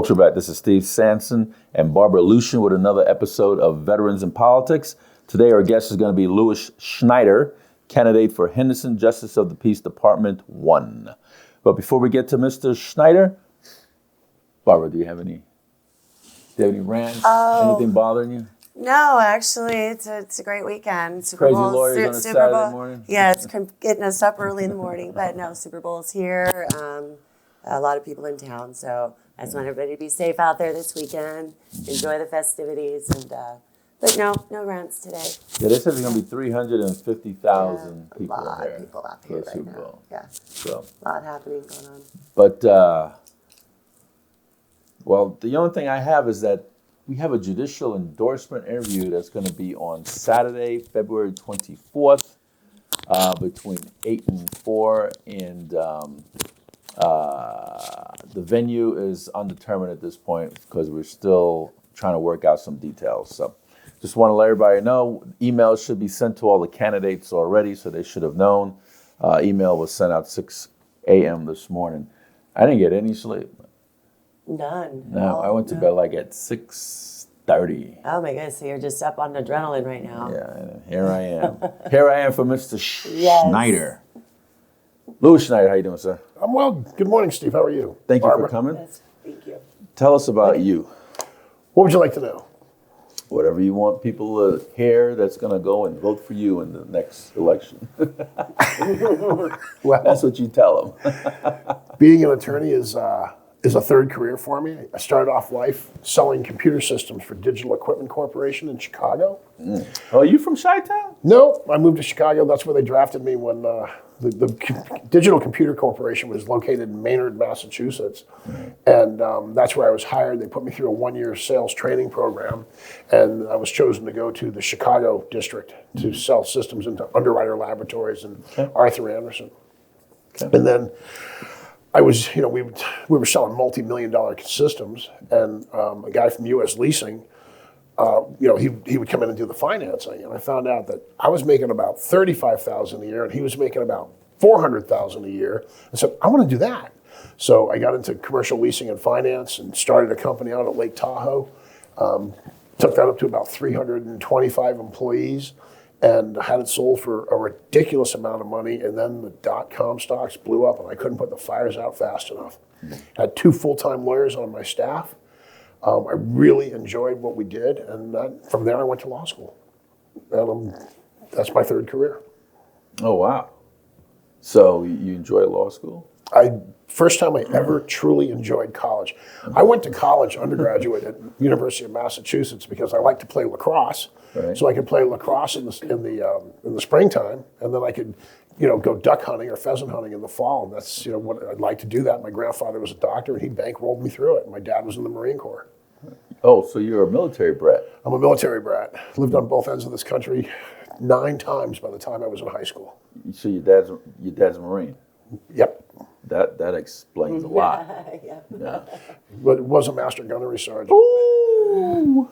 Folks, we're back. This is Steve Sanson and Barbara Lucian with another episode of Veterans in Politics. Today, our guest is going to be Louis Schneider, candidate for Henderson Justice of the Peace Department 1. But before we get to Mr. Schneider, Barbara, do you have any rants? Anything bothering you? No, actually, it's a great weekend. Super Crazy Bowl, lawyers on a Super Saturday Bowl. morning? Yeah, it's getting us up early in the morning, but no, Super Bowl's here. A lot of people in town, so I just want everybody to be safe out there this weekend. Enjoy the festivities, but no rants today. Yeah, they said there's going to be 350,000 people A lot in of there people out for here the right Super now. Bowl. Yeah, So, a lot happening going on. but, well, the only thing I have is that we have a judicial endorsement interview that's going to be on Saturday, February 24th, between 8 and 4, and the venue is undetermined at this point because we're still trying to work out some details. So just want to let everybody know, emails should be sent to all the candidates already, so they should have known. Email was sent out 6 a.m. this morning. I didn't get any sleep. None. No, I went to bed like at 6:30. Oh my goodness, so you're just up on adrenaline right now. Yeah, and here I am. Here I am for Mr. Yes. Schneider. Louis Schneider, how you doing, sir? I'm well. Good morning, Steve. How are you? Thank you Barbara? for coming. Yes, thank you. Tell us about you. What would you like to know? Whatever you want people to hear that's going to go and vote for you in the next election. Well, That's what you tell them. being an attorney is a third career for me. I started off life selling computer systems for Digital Equipment Corporation in Chicago. Oh, you from Chi-Town? No, I moved to Chicago. That's where they drafted me when the Digital Computer Corporation was located in Maynard, Massachusetts. And that's where I was hired. They put me through a 1-year sales training program, and I was chosen to go to the Chicago district to sell systems into Underwriter Laboratories and Arthur Anderson. And then I was, we were selling multi-million-dollar systems, and a guy from U.S. Leasing, he would come in and do the financing, and I found out that I was making about $35,000 a year, and he was making about $400,000 a year. I said, I want to do that. So I got into commercial leasing and finance, and started a company out at Lake Tahoe. Took that up to about 325 employees, and had it sold for a ridiculous amount of money. And then the dot-com stocks blew up, and I couldn't put the fires out fast enough. Had 2 full-time lawyers on my staff. I really enjoyed what we did, and from there I went to law school. And that's my third career. Oh, wow. So you enjoy law school? First time I ever truly enjoyed college. I went to college undergraduate at University of Massachusetts because I like to play lacrosse. Right. So I could play lacrosse in the springtime, and then I could, go duck hunting or pheasant hunting in the fall. And that's what I'd like to do. That my grandfather was a doctor, and he bankrolled me through it. And my dad was in the Marine Corps. Oh, so you're a military brat. I'm a military brat. Lived on both ends of this country 9 times by the time I was in high school. So your dad's a Marine. Yep. That explains a lot. Yeah. Yeah. But was a master gunnery sergeant. Ooh.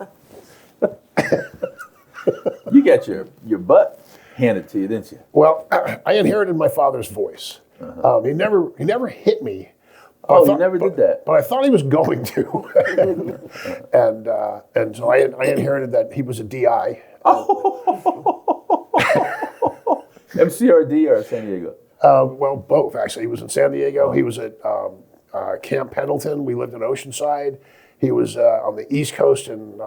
You got your butt handed to you, didn't you? Well, I inherited my father's voice. He never hit me. Oh, you never did that. But I thought he was going to. and so I inherited that he was a DI. MCRD or San Diego? Well, both, actually. He was in San Diego. He was at Camp Pendleton. We lived in Oceanside. He was on the East Coast. And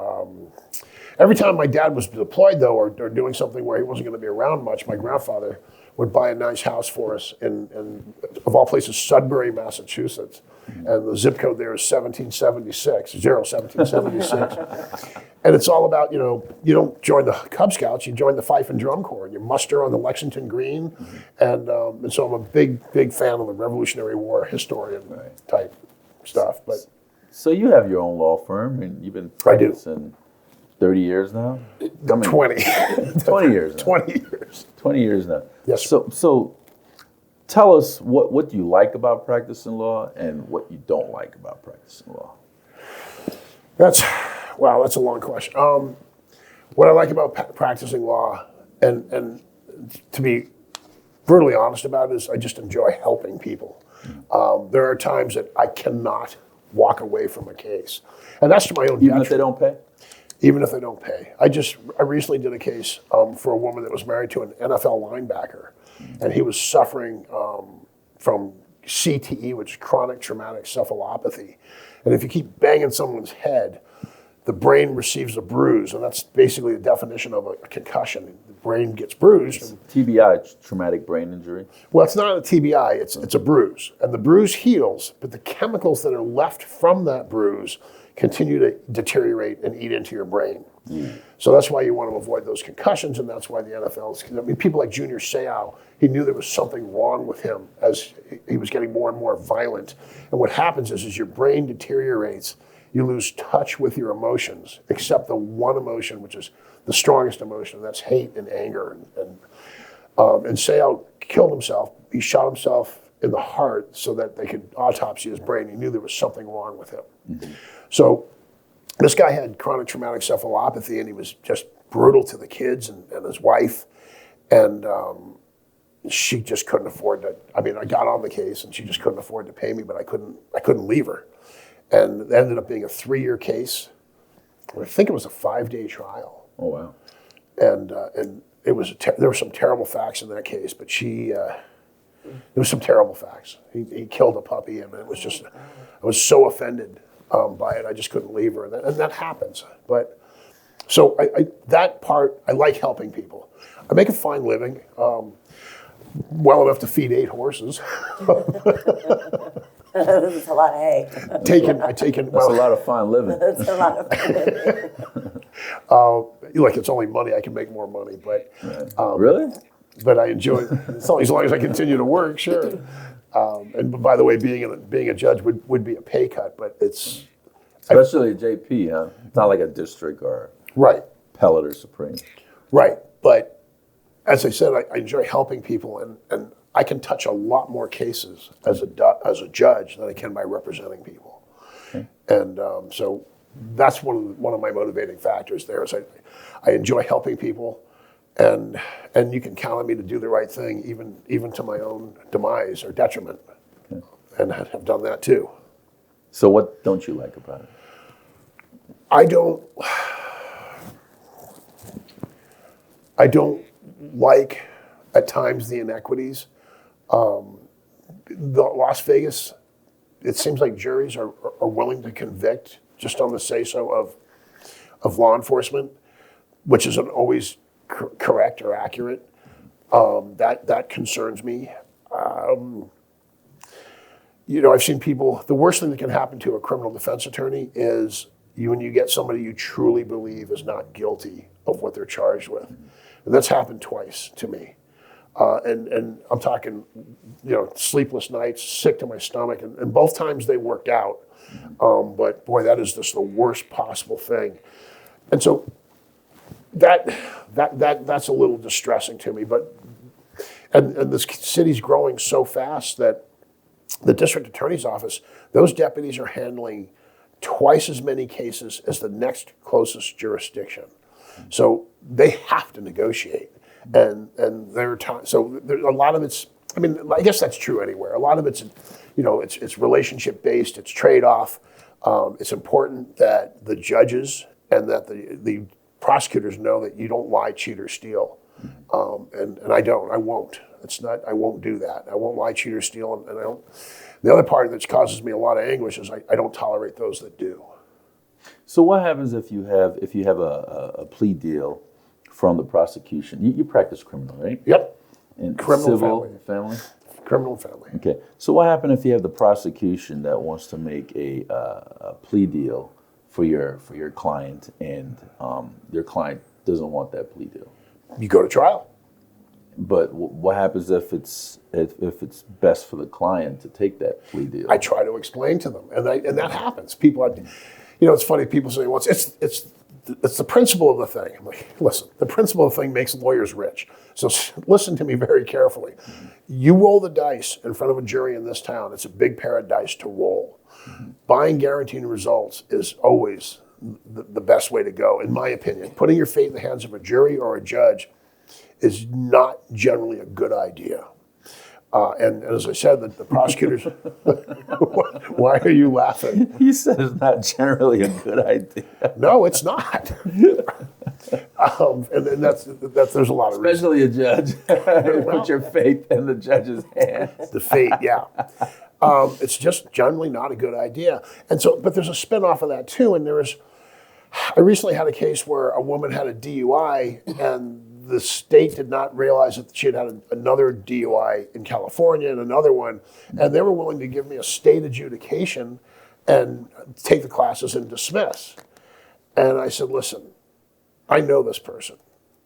every time my dad was deployed, though, or doing something where he wasn't going to be around much, my grandfather would buy a nice house for us in of all places, Sudbury, Massachusetts. And the zip code there is 1776. And it's all about, you don't join the Cub Scouts, you join the Fife and Drum Corps. You muster on the Lexington Green. And so I'm a big fan of the Revolutionary War historian type stuff. But So you have your own law firm, and you've been practicing 30 years now? 20. 20 years now. 20 years. 20 years now. Yes. So tell us what do you like about practicing law and what you don't like about practicing law? That's a long question. What I like about practicing law, and to be brutally honest about it, is I just enjoy helping people. There are times that I cannot walk away from a case. And that's to my own Even if detriment. they don't pay? Even if they don't pay. I recently did a case for a woman that was married to an NFL linebacker, and he was suffering from CTE, which is chronic traumatic encephalopathy. And if you keep banging someone's head, the brain receives a bruise, and that's basically the definition of a concussion. The brain gets bruised. TBI, traumatic brain injury. Well, it's not a TBI, it's a bruise. And the bruise heals, but the chemicals that are left from that bruise continue to deteriorate and eat into your brain. So that's why you want to avoid those concussions, and that's why the NFL's, I mean, people like Junior Seau, he knew there was something wrong with him as he was getting more and more violent. And what happens is as your brain deteriorates, you lose touch with your emotions, except the one emotion, which is the strongest emotion, that's hate and anger. And Seau killed himself. He shot himself in the heart so that they could autopsy his brain. He knew there was something wrong with him. So this guy had chronic traumatic encephalopathy, and he was just brutal to the kids and his wife. And she just couldn't afford to, I mean, I got on the case and she just couldn't afford to pay me, but I couldn't leave her. And it ended up being a 3-year case. I think it was a 5-day trial. Oh, wow. And it was there were some terrible facts in that case, but there was some terrible facts. He killed a puppy, and it was just, I was so offended by it, I just couldn't leave her, and that happens. But so that part, I like helping people. I make a fine living, well enough to feed 8 horses. That's a lot of hay. I take in. That's a lot of fine living. That's a lot of fun. Like it's only money, I can make more money, but Really? but I enjoy it as long as I continue to work, sure. And by the way, being a judge would be a pay cut, but it's Especially at JP, huh? It's not like a district or right, appellate or supreme. right. But as I said, I enjoy helping people, and I can touch a lot more cases as a judge than I can by representing people. Okay. And so that's one of my motivating factors there is I enjoy helping people, and you can count on me to do the right thing, even to my own demise or detriment, okay. And have done that too. So what don't you like about it? I don't like at times the inequities. The Las Vegas, it seems like juries are willing to convict just on the say-so of law enforcement, which isn't always correct or accurate. That concerns me. I've seen people, the worst thing that can happen to a criminal defense attorney is when you get somebody you truly believe is not guilty of what they're charged with. And that's happened twice to me. And I'm talking, sleepless nights, sick to my stomach, and both times they worked out. But boy, that is just the worst possible thing. And so that's a little distressing to me. But and this city's growing so fast that the district attorney's office, those deputies are handling twice as many cases as the next closest jurisdiction. So they have to negotiate. And so there, a lot of it's, I mean, I guess that's true anywhere. A lot of it's, it's relationship based, it's trade-off. It's important that the judges and that the prosecutors know that you don't lie, cheat, or steal. And I won't. I won't do that. I won't lie, cheat, or steal. And I don't. The other part that causes me a lot of anguish is I don't tolerate those that do. So what happens if you have a plea deal from the prosecution? You practice criminal, right? Yep. And Criminal civil family. Criminal and family. Okay. So what happens if you have the prosecution that wants to make a plea deal for your client, and your client doesn't want that plea deal? You go to trial. But what happens if it's best for the client to take that plea deal? I try to explain to them, and that happens. People, it's funny. People say, "Well, it's the principle of the thing." I'm like, listen, the principle of the thing makes lawyers rich. So listen to me very carefully. You roll the dice in front of a jury in this town. It's a big pair of dice to roll. Buying guaranteed results is always the best way to go, in my opinion. Putting your fate in the hands of a jury or a judge is not generally a good idea. And as I said, the prosecutors, why are you laughing? He said it's not generally a good idea. No, it's not. And that's there's a lot of reasons. Especially a judge. Put your faith in the judge's hands. The fate, yeah. It's just generally not a good idea. And so, but there's a spin-off of that too. And I recently had a case where a woman had a DUI and the state did not realize that she had another DUI in California and another one. And they were willing to give me a state adjudication and take the classes and dismiss. And I said, listen, I know this person.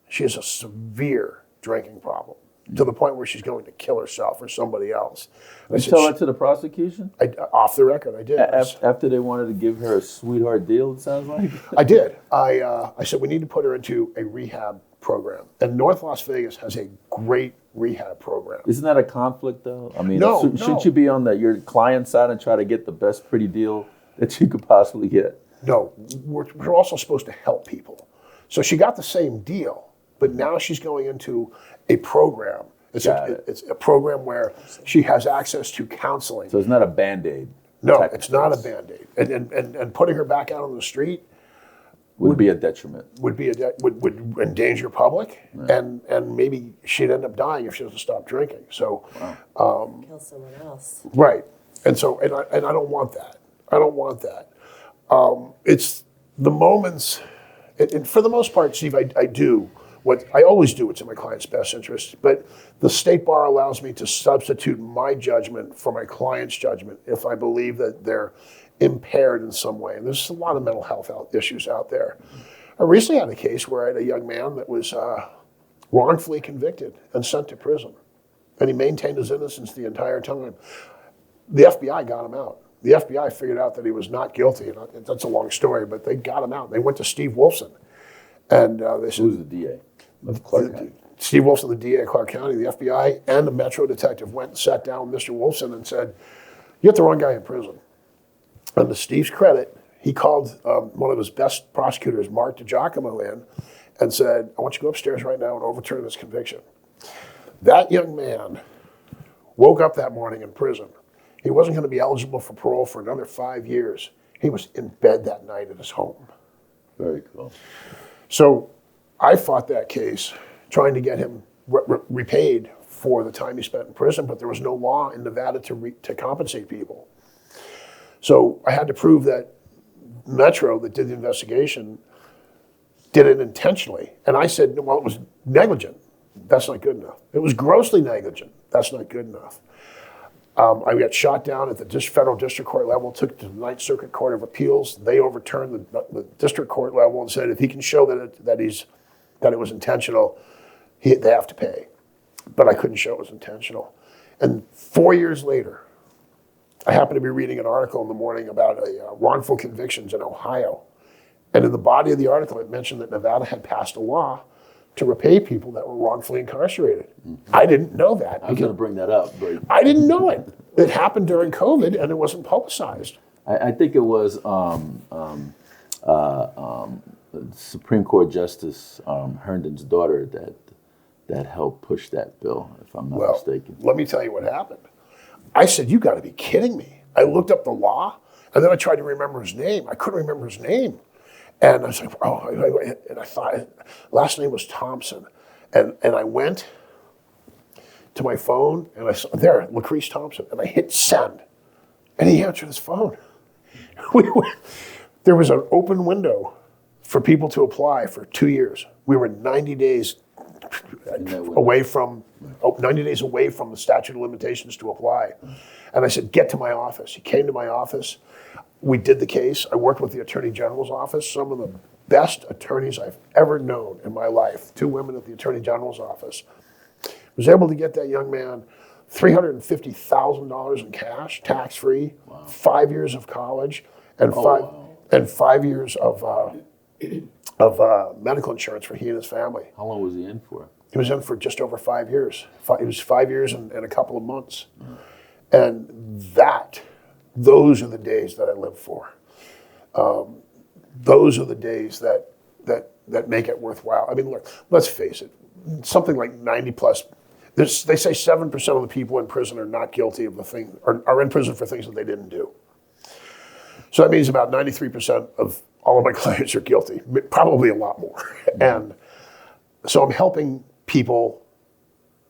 She has a severe drinking problem to the point where she's going to kill herself or somebody else. And You tell that to the prosecution? Off the record, I did. After they wanted to give her a sweetheart deal, it sounds like? I did. I said, we need to put her into a rehab program. And North Las Vegas has a great rehab program. Isn't that a conflict, though? I mean, No, shouldn't you be on your client's side and try to get the best pretty deal that you could possibly get? No, we're also supposed to help people. So she got the same deal, but now she's going into a program. It's a program where she has access to counseling. So it's not a Band-Aid. No, it's not a Band-Aid. And putting her back out on the street would be a detriment. would endanger public, and maybe she'd end up dying if she doesn't stop drinking. So, Kill someone else. right, and so and I don't want that. I don't want that. It's the moments, and for the most part, Steve, I do what I always do. What's in my client's best interest, but the state bar allows me to substitute my judgment for my client's judgment if I believe that they're impaired in some way. And there's a lot of mental health issues out there. I recently had a case where I had a young man that was wrongfully convicted and sent to prison. And he maintained his innocence the entire time. The FBI got him out. The FBI figured out that he was not guilty. And that's a long story, but they got him out. They went to Steve Wolfson. And they said, Who's the DA of Clark County? Steve Wolfson, the DA of Clark County, the FBI, and the Metro detective went and sat down with Mr. Wolfson and said, you got the wrong guy in prison. And to Steve's credit, he called one of his best prosecutors, Mark DiGiacomo, in and said, I want you to go upstairs right now and overturn this conviction. That young man woke up that morning in prison. He wasn't going to be eligible for parole for another 5 years. He was in bed that night at his home. Very cool. So I fought that case, trying to get him repaid for the time he spent in prison, but there was no law in Nevada to compensate people. So I had to prove that Metro, that did the investigation, did it intentionally. And I said, well, it was negligent. That's not good enough. It was grossly negligent. That's not good enough. I got shot down at the federal district court level, took it to the Ninth Circuit Court of Appeals. They overturned the district court level and said if he can show that it was intentional, they have to pay. But I couldn't show it was intentional. And 4 years later, I happened to be reading an article in the morning about wrongful convictions in Ohio. And in the body of the article, it mentioned that Nevada had passed a law to repay people that were wrongfully incarcerated. Mm-hmm. I didn't know that. I was going to bring that up. But I didn't know it. It happened during COVID, and it wasn't publicized. I think it was Supreme Court Justice Herndon's daughter that helped push that bill, if I'm not mistaken. Let me tell you what happened. I said, you got to be kidding me. I looked up the law, and then I tried to remember his name. I couldn't remember his name. And I was like, and I thought, last name was Thompson. And I went to my phone, and I saw, there, Lucrease Thompson, and I hit send. And he answered his phone. There was an open window for people to apply for 2 years. We were 90 days away from 90 days away from the statute of limitations to apply. And I said, get to my office. He came to my office. We did the case. I worked with the Attorney General's office, some of the best attorneys I've ever known in my life, 2 women at the Attorney General's office. Was able to get that young man $350,000 in cash, tax-free, 5 years of college, and 5 years of medical insurance for he and his family. How long was he in for? He was in for just over 5 years. It was 5 years and a couple of months. And those are the days that I live for. Those are the days that make it worthwhile. I mean, look, let's face it. Something like 90 plus, They say 7% of the people in prison are not guilty of the thing, or are in prison for things that they didn't do. So that means about 93% of all of my clients are guilty, probably a lot more. And so I'm helping people,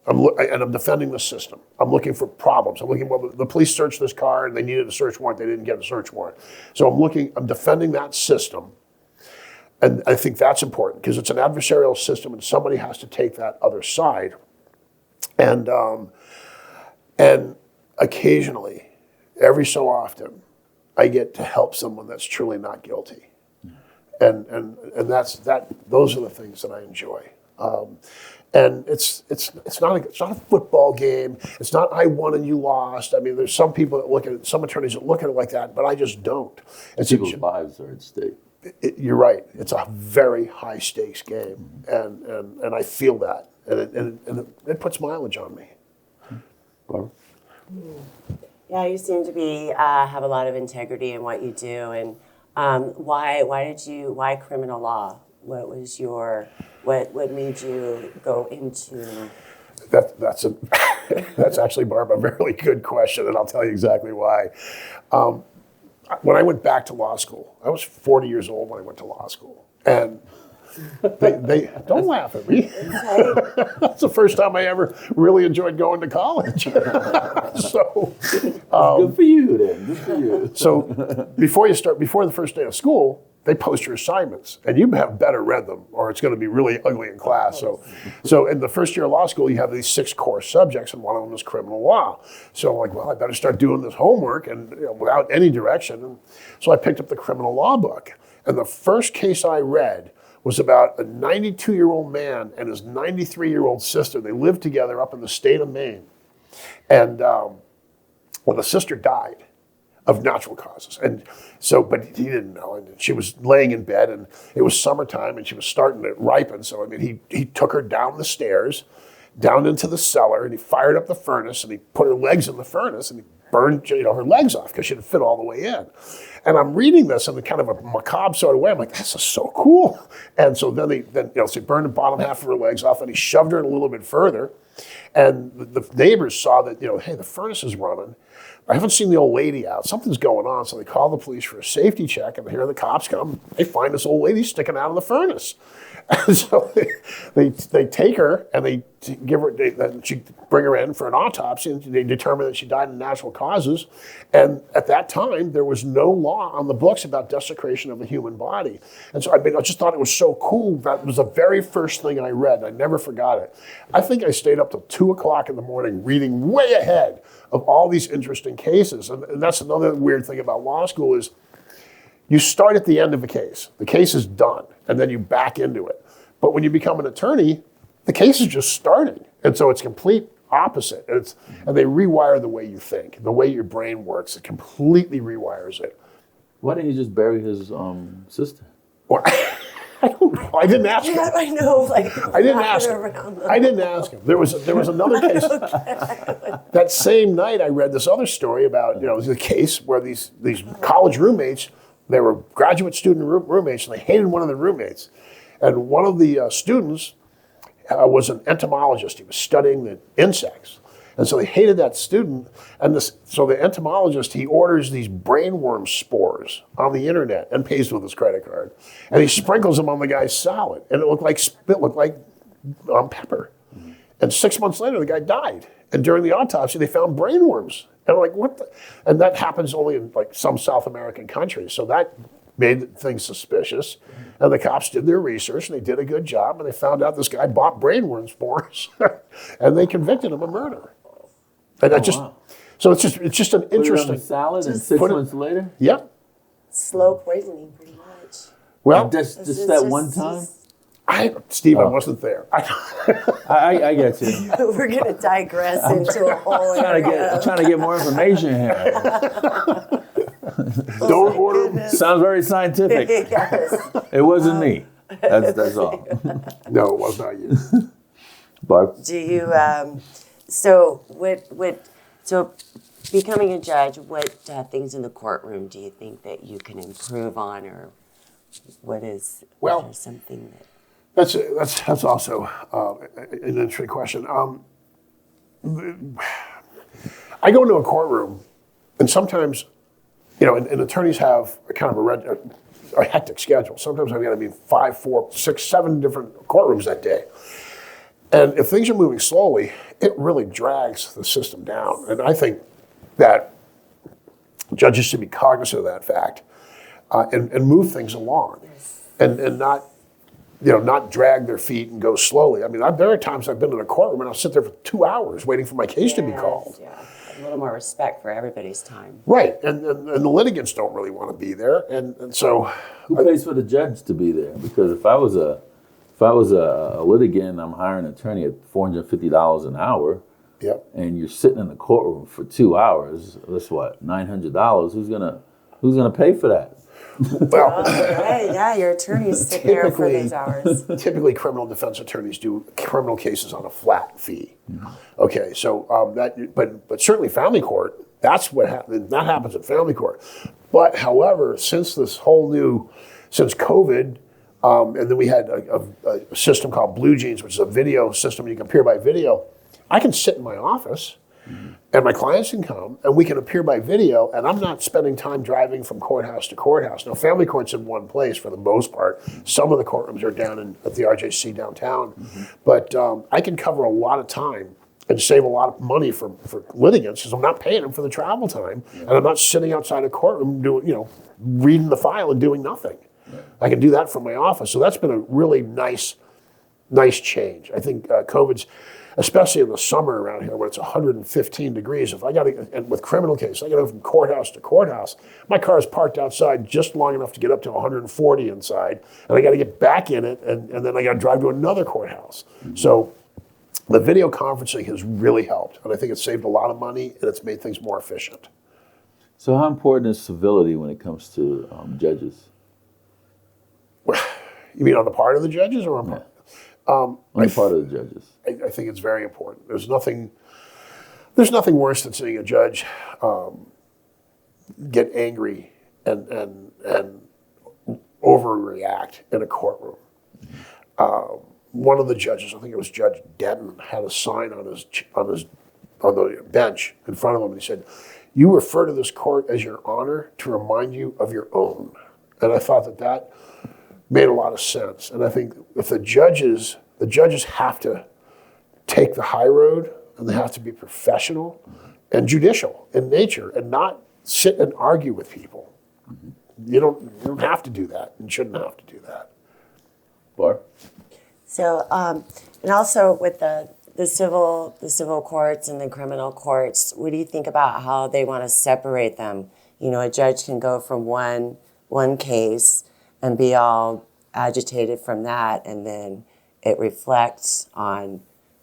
and I'm defending the system. I'm looking for problems. I'm looking, well, the police searched this car and they needed a search warrant. They didn't get a search warrant. So I'm defending that system. And I think that's important because it's an adversarial system and somebody has to take that other side. And occasionally, every so often, I get to help someone that's truly not guilty. And those are the things that I enjoy. And it's not a football game. It's not I won and you lost. I mean, there's some people that look at it, some attorneys that look at it like that, but I just don't. People's lives are at stake. You're right. It's a very high stakes game, and I feel that, and it puts mileage on me. Barbara? Yeah, you seem to be have a lot of integrity in what you do, and why criminal law? What made you go into? That's actually, Barb, a very good question, and I'll tell you exactly why. When I went back to law school, I was 40 years old when I went to law school, and they don't laugh at me. That's the first time I ever really enjoyed going to college. So good for you, then. Good for you. So before the first day of school, they post your assignments, and you have better read them, or it's going to be really ugly in class. So in the first year of law school, you have these 6 core subjects, and one of them is criminal law. So I'm like, well, I better start doing this homework, and without any direction. And so I picked up the criminal law book, and the first case I read was about a 92-year-old man and his 93-year-old sister. They lived together up in the state of Maine, and the sister died of natural causes. And so, but he didn't know. And she was laying in bed, and it was summertime, and she was starting to ripen. So, I mean, he took her down the stairs, down into the cellar, and he fired up the furnace, and he put her legs in the furnace, and he burned her legs off because she didn't fit all the way in. And I'm reading this in a kind of a macabre sort of way. I'm like, this is so cool. And so then so he burned the bottom half of her legs off, and he shoved her in a little bit further. And the neighbors saw that, hey, the furnace is running. I haven't seen the old lady out. Something's going on. So they call the police for a safety check, and here the cops come. They find this old lady sticking out of the furnace. And so they take her, and they bring her in for an autopsy, and they determine that she died of natural causes. And at that time, there was no law on the books about desecration of the human body. And so I just thought it was so cool. That was the very first thing I read. I never forgot it. I think I stayed up till 2 o'clock in the morning reading way ahead of all these interesting cases. And that's another weird thing about law school is you start at the end of a case. The case is done, and then you back into it. But when you become an attorney, the case is just starting. And so it's complete opposite. And they rewire the way you think, the way your brain works. It completely rewires it. Why didn't he just bury his sister? Well, I don't know. I didn't ask him. Yeah, I know. I didn't ask him. I didn't ask him. There was another case. That same night, I read this other story about the case where these college roommates, they were graduate student roommates, and they hated one of the roommates. And one of the students was an entomologist. He was studying the insects. And so they hated that student. And so the entomologist, he orders these brainworm spores on the internet and pays with his credit card. And he sprinkles them on the guy's salad. And it looked like pepper. Mm-hmm. And 6 months later, the guy died. And during the autopsy, they found brainworms. And I'm like, what the? And that happens only in some South American countries. So that made things suspicious. And the cops did their research, and they did a good job, and they found out this guy bought brainworm spores, and they convicted him of murder. And so it's just an interesting. Put it on the salad, and 6 months later. Yeah. Slow poisoning, pretty much. Well, just that one time. Steve, I wasn't there. I get you. We're going to digress into a whole area. I'm trying to get more information here. Don't order. Sounds very scientific. Yes. It wasn't me. That's all. No, it was not you. Barb? Do you? So becoming a judge, what things in the courtroom do you think that you can improve on, or what is something that? That's also an interesting question. I go into a courtroom, and sometimes, and attorneys have a kind of a hectic schedule. Sometimes I've got to be in 5, 4, 6, 7 different courtrooms that day. And if things are moving slowly, it really drags the system down. And I think that judges should be cognizant of that fact and move things along, and not not drag their feet and go slowly. I mean, there are times I've been in a courtroom and I'll sit there for 2 hours waiting for my case to be called. Yeah, a little more respect for everybody's time. Right, and the litigants don't really want to be there, and so who pays for the judge to be there? Because if I was a litigant, I'm hiring an attorney at $450 an hour. Yep. And you're sitting in the courtroom for 2 hours. That's what, $900. Who's gonna pay for that? Well, right, yeah, your attorney's sitting there for those hours. Typically, criminal defense attorneys do criminal cases on a flat fee. Okay, so but certainly family court, that's what happens. That happens at family court. But however, since COVID, and then we had a system called Blue Jeans, which is a video system. You can appear by video. I can sit in my office, and my clients can come, and we can appear by video, and I'm not spending time driving from courthouse to courthouse. Now, family court's in one place for the most part. Some of the courtrooms are down at the RJC downtown, but I can cover a lot of time and save a lot of money for litigants because I'm not paying them for the travel time, and I'm not sitting outside a courtroom doing, reading the file and doing nothing. I can do that from my office. So that's been a really nice change. I think COVID's, especially in the summer around here when it's 115 degrees, if I got to, and with criminal cases, I got to go from courthouse to courthouse. My car is parked outside just long enough to get up to 140 inside, and I got to get back in it, and then I got to drive to another courthouse. So the video conferencing has really helped, and I think it's saved a lot of money, and it's made things more efficient. So how important is civility when it comes to judges? You mean on the part of the judges or on the part of the judges? I think it's very important. There's nothing worse than seeing a judge get angry and overreact in a courtroom. One of the judges, I think it was Judge Denton, had a sign on the bench in front of him, and he said, "You refer to this court as your honor to remind you of your own." And I thought that made a lot of sense. And I think if the judges have to take the high road, and they have to be professional and judicial in nature and not sit and argue with people. You don't have to do that and shouldn't have to do that. Barb? So, and also with the civil courts and the criminal courts, what do you think about how they want to separate them? A judge can go from one case and be all agitated from that, and then it reflects on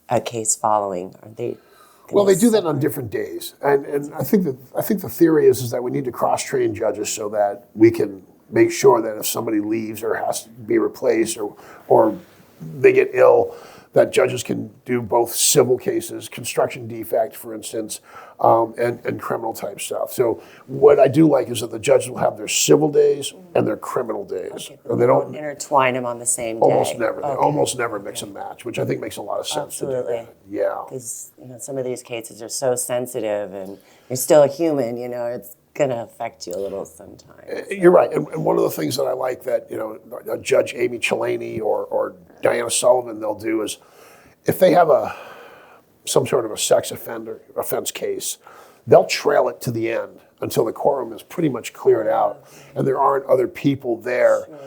a case following. Are they? Well, they do that on different days, and I think the theory is that we need to cross-train judges so that we can make sure that if somebody leaves or has to be replaced or they get ill, that judges can do both civil cases, construction defect, for instance, and criminal type stuff. So what I do like is that the judges will have their civil days and their criminal days. Okay, and they don't intertwine them on the same day. Almost never. They almost never mix and match, which I think makes a lot of sense. Absolutely. To do. Yeah. Because some of these cases are so sensitive, and you're still a human. It's going to affect you a little sometimes. You're right. And one of the things that I like that Judge Amy Challaney or Diana Sullivan they'll do is if they have some sort of a sex offense case, they'll trail it to the end until the courtroom is pretty much cleared out and there aren't other people there. Sure.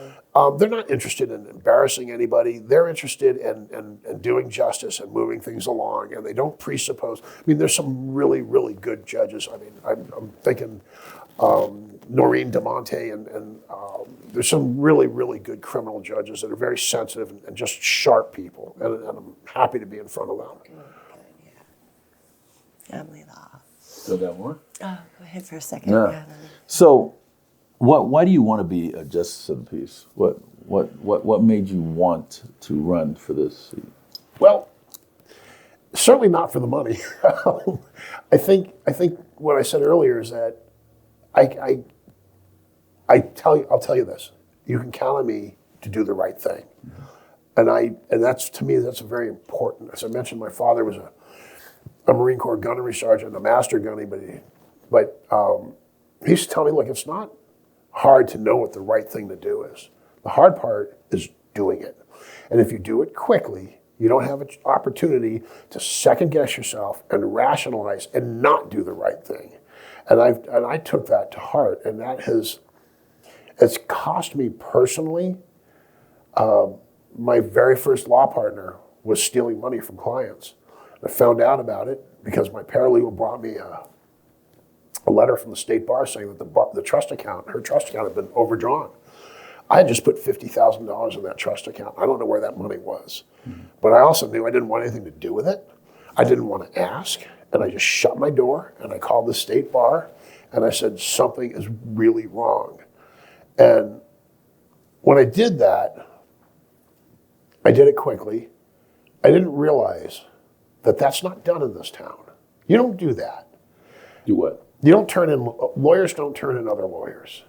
They're not interested in embarrassing anybody. They're interested in doing justice and moving things along, and they don't presuppose. I mean, there's some really, really good judges. I mean, I'm thinking Noreen DeMonte, and there's some really, really good criminal judges that are very sensitive and just sharp people, and I'm happy to be in front of them. Good, yeah. Family law. Still got more? Oh, go ahead for a second. Yeah. So, why do you want to be a justice of the peace? What made you want to run for this seat? Well, certainly not for the money. I think what I said earlier is that I'll tell you this. You can count on me to do the right thing. And that's, to me, that's a very important. As I mentioned, my father was a Marine Corps gunnery sergeant, a master gunny, but he used to tell me, look, it's not hard to know what the right thing to do is. The hard part is doing it. And if you do it quickly, you don't have an opportunity to second guess yourself and rationalize and not do the right thing. And I took that to heart, and it's cost me personally. My very first law partner was stealing money from clients. I found out about it because my paralegal brought me a letter from the state bar saying that her trust account had been overdrawn. I had just put $50,000 in that trust account. I don't know where that money was. But I also knew I didn't want anything to do with it. I didn't want to ask. And I just shut my door and I called the state bar and I said, something is really wrong. And when I did that, I did it quickly. I didn't realize that that's not done in this town. You don't do that. Do what? You don't lawyers don't turn in other lawyers.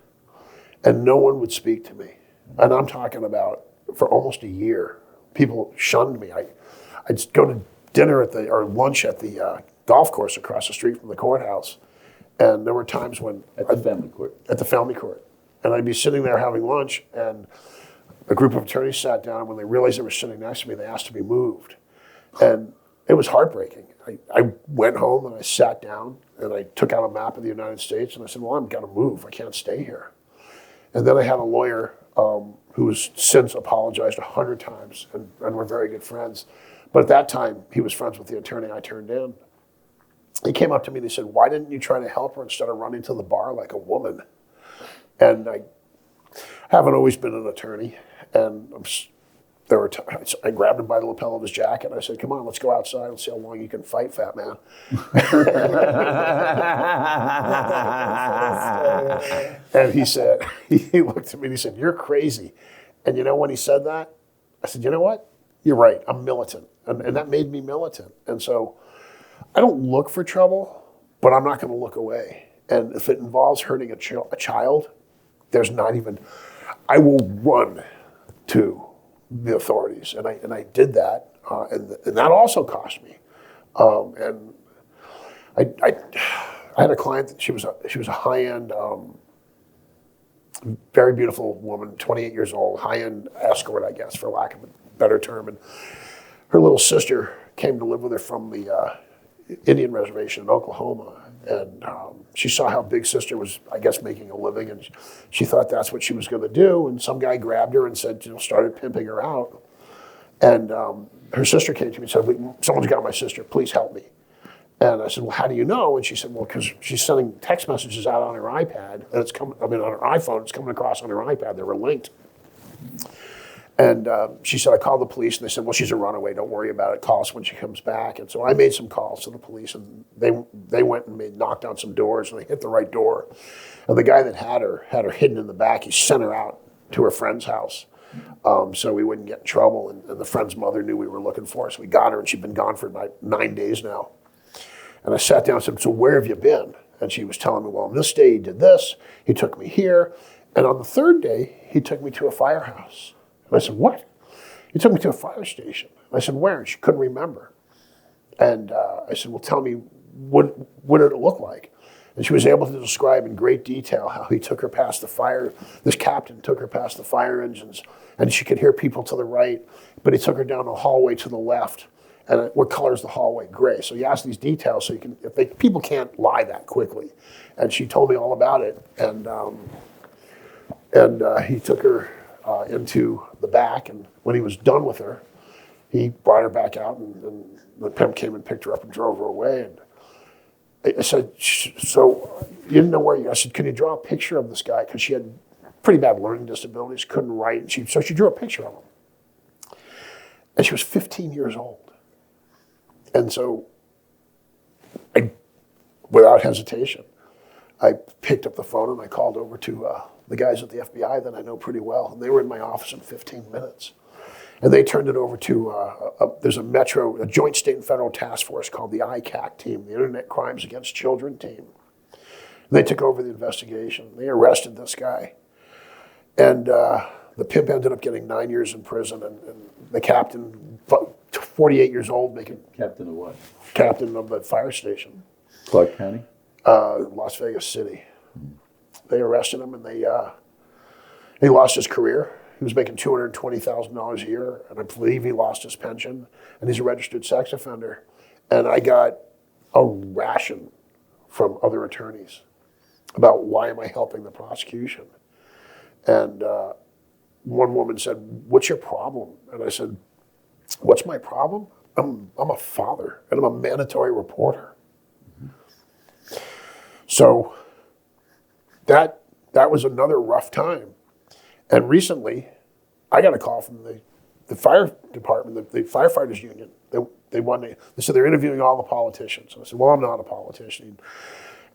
And no one would speak to me. And I'm talking about for almost a year. People shunned me. I'd go to dinner or lunch at the golf course across the street from the courthouse. And there were times when... At the family court. At the family court. And I'd be sitting there having lunch, and a group of attorneys sat down. When they realized they were sitting next to me, they asked to be moved. And it was heartbreaking. I went home and I sat down and I took out a map of the United States and I said, well, I'm going to move. I can't stay here. And then I had a lawyer who's since apologized 100 times, and we're very good friends. But at that time, he was friends with the attorney I turned in. He came up to me and he said, why didn't you try to help her instead of running to the bar like a woman? And I haven't always been an attorney. And there were times I grabbed him by the lapel of his jacket and I said, come on, let's go outside and see how long you can fight, fat man. And he said, he looked at me and he said, you're crazy. And you know when he said that, I said, you know what? You're right, I'm militant. And that made me militant. And so I don't look for trouble, but I'm not going to look away. And if it involves hurting a child, there's not even, I will run to the authorities. And I did that, and that also cost me. And I had a client that she was a high-end, very beautiful woman, 28 years old, high-end escort, I guess, for lack of a better term. And her little sister came to live with her from the Indian reservation in Oklahoma. And she saw how Big Sister was, I guess, making a living, and she thought that's what she was going to do. And some guy grabbed her and said, started pimping her out. And her sister came to me and said, someone's got my sister, please help me. And I said, well, how do you know? And she said, well, because she's sending text messages out on her iPad, and on her iPhone, it's coming across on her iPad. They were linked. And she said, I called the police, and they said, well, she's a runaway. Don't worry about it. Call us when she comes back. And so I made some calls to the police, and they went and knocked on some doors, and they hit the right door. And the guy that had her hidden in the back. He sent her out to her friend's house so we wouldn't get in trouble. And the friend's mother knew we were looking for her, so we got her, and she'd been gone for about 9 days now. And I sat down and said, so where have you been? And she was telling me, well, on this day he did this. He took me here. And on the third day, he took me to a firehouse. And I said, what? He took me to a fire station. I said, where? And she couldn't remember. And I said, well, tell me, what did it look like? And she was able to describe in great detail how he took her past the fire. This captain took her past the fire engines, and she could hear people to the right, but he took her down a hallway to the left. And what color is the hallway? Gray. So he asked these details so you can, people can't lie that quickly. And she told me all about it. And he took her into the back, and when he was done with her, he brought her back out, and the pimp came and picked her up and drove her away. And I said, so you didn't know where you, I said, can you draw a picture of this guy? Because she had pretty bad learning disabilities, couldn't write. So she drew a picture of him. And she was 15 years old. And so without hesitation, I picked up the phone and I called over to the guys at the FBI that I know pretty well. And they were in my office in 15 minutes. And they turned it over to, there's a joint state and federal task force called the ICAC team, the Internet Crimes Against Children team. And they took over the investigation. They arrested this guy. And the pimp ended up getting 9 years in prison, and the captain, 4 48 years old, making Captain of what? captain of the fire station, Clark County? Las Vegas City. They arrested him, and he lost his career. He was making $220,000 a year, and I believe he lost his pension, and he's a registered sex offender. And I got a ration from other attorneys about why am I helping the prosecution. And one woman said, "What's your problem?" And I said, "What's my problem? I'm a father, and I'm a mandatory reporter." So that was another rough time. And recently, I got a call from the fire department, the firefighters union. They said they're interviewing all the politicians. I said, "Well, I'm not a politician."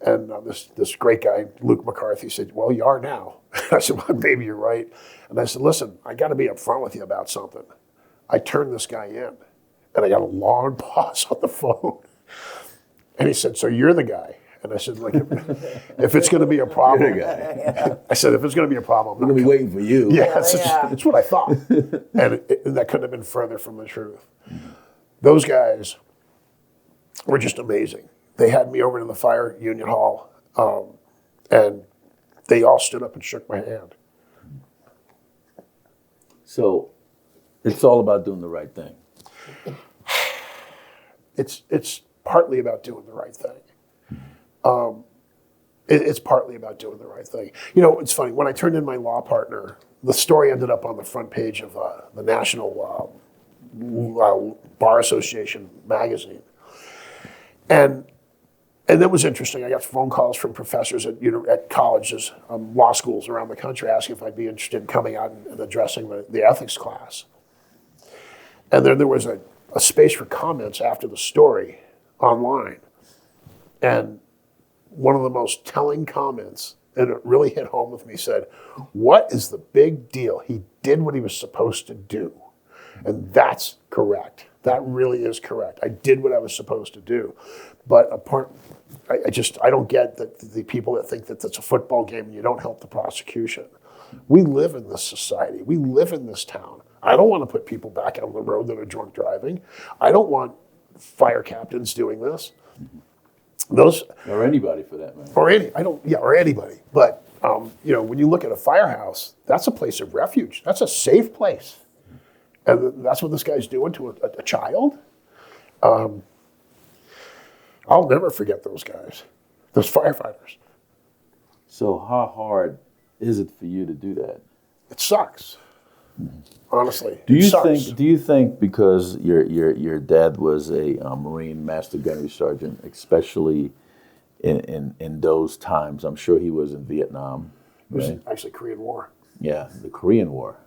And this great guy, Luke McCarthy, said, "Well, you are now." I said, "Well, maybe you're right." And I said, "Listen, I got to be upfront with you about something. I turned this guy in, and I got a long pause on the phone." And he said, "So you're the guy?" And I said, "Look, if it's going to be a problem," You're the guy. I said, "If it's going to be a problem, I'm I'm not going to be waiting for you. Yeah, Yeah. it's what I thought. And that couldn't have been further from the truth. Those guys were just amazing. They had me over to the fire union hall, and they all stood up and shook my hand. So it's all about doing the right thing. It's partly about doing the right thing. It's partly about doing the right thing. You know, it's funny. When I turned in my law partner, the story ended up on the front page of the National Bar Association magazine. And that was interesting. I got phone calls from professors at colleges, law schools around the country asking if I'd be interested in coming out and addressing the ethics class. And then there was a space for comments after the story online. And one of the most telling comments, and it really hit home with me, said, "What is the big deal? He did what he was supposed to do." And that's correct. That really is correct. I did what I was supposed to do. But I don't get the people that think that it's a football game and you don't help the prosecution. We live in this society. We live in this town. I don't want to put people back out on the road that are drunk driving. I don't want fire captains doing this. Or anybody for that matter. Or anybody. But when you look at a firehouse, that's a place of refuge. That's a safe place. And that's what this guy's doing to a child. I'll never forget those guys, those firefighters. So how hard is it for you to do that? It sucks. Honestly, Do it you sucks. think because your dad was a Marine Master Gunnery Sergeant, especially in those times, I'm sure he was in Vietnam, It was right? actually Korean War. Yeah, the Korean War.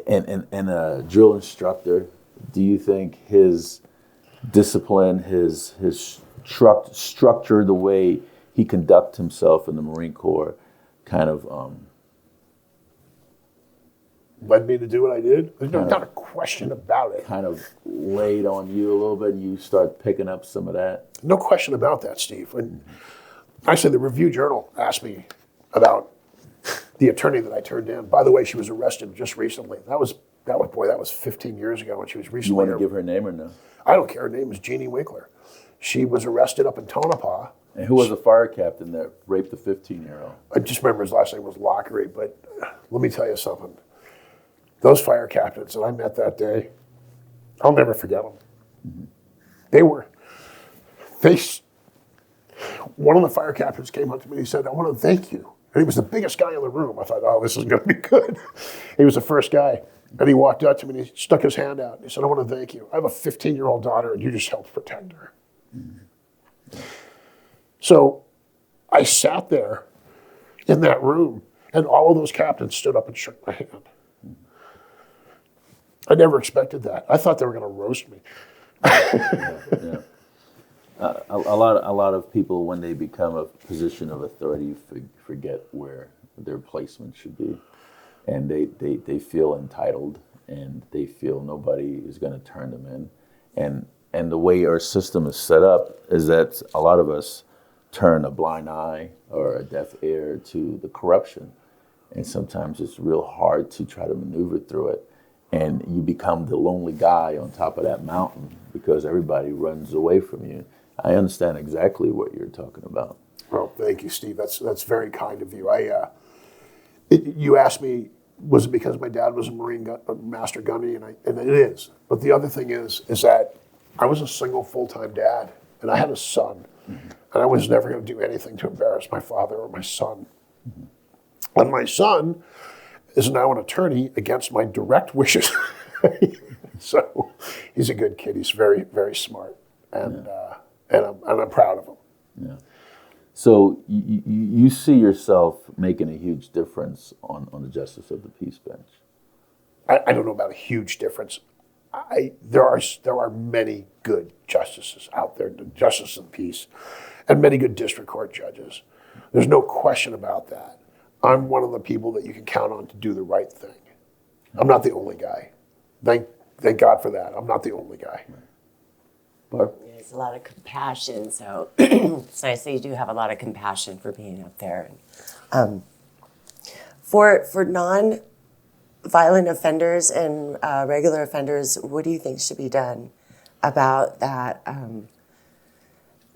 And a drill instructor, do you think his discipline, his structure, the way he conducted himself in the Marine Corps kind of Led me to do what I did? There's not a question about it. kind of laid on you a little bit and you start picking up some of that? No question about that, Steve. And actually, the Review Journal asked me about the attorney that I turned in. By the way, she was arrested just recently. That was 15 years ago, and she was recently. You want to give her a name or no? I don't care. Her name is Jeannie Winkler. She was arrested up in Tonopah. And who was the fire captain that raped the 15-year-old? I just remember his last name was Lockery, but let me tell you something. Those fire captains that I met that day, I'll never forget them. One of the fire captains came up to me and he said, "I want to thank you." And he was the biggest guy in the room. I thought, oh, this is going to be good. He was the first guy. And he walked up to me and he stuck his hand out. He said, "I want to thank you. I have a 15-year-old daughter and you just helped protect her." So I sat there in that room and all of those captains stood up and shook my hand. I never expected that. I thought they were going to roast me. Yeah. A lot of people, when they become a position of authority, forget where their placement should be, and they feel entitled, and they feel nobody is going to turn them in, and the way our system is set up is that a lot of us turn a blind eye or a deaf ear to the corruption, and sometimes it's real hard to try to maneuver through it. and you become the lonely guy on top of that mountain because everybody runs away from you. I understand exactly what you're talking about. Well, thank you, Steve. That's very kind of you. You asked me, was it because my dad was a master gunny, and it is. But the other thing is that I was a single full-time dad, and I had a son, and I was never going to do anything to embarrass my father or my son. And my son is now an attorney against my direct wishes. So he's a good kid. He's very, very smart, and I'm proud of him. Yeah. So you see yourself making a huge difference on the Justice of the Peace bench? I don't know about a huge difference. There are many good justices out there, justices of the peace, and many good district court judges. There's no question about that. I'm one of the people that you can count on to do the right thing. I'm not the only guy. Thank God for that. I'm not the only guy. Barb? There's a lot of compassion, so so you do have a lot of compassion for being up there. For non-violent offenders and regular offenders, what do you think should be done about that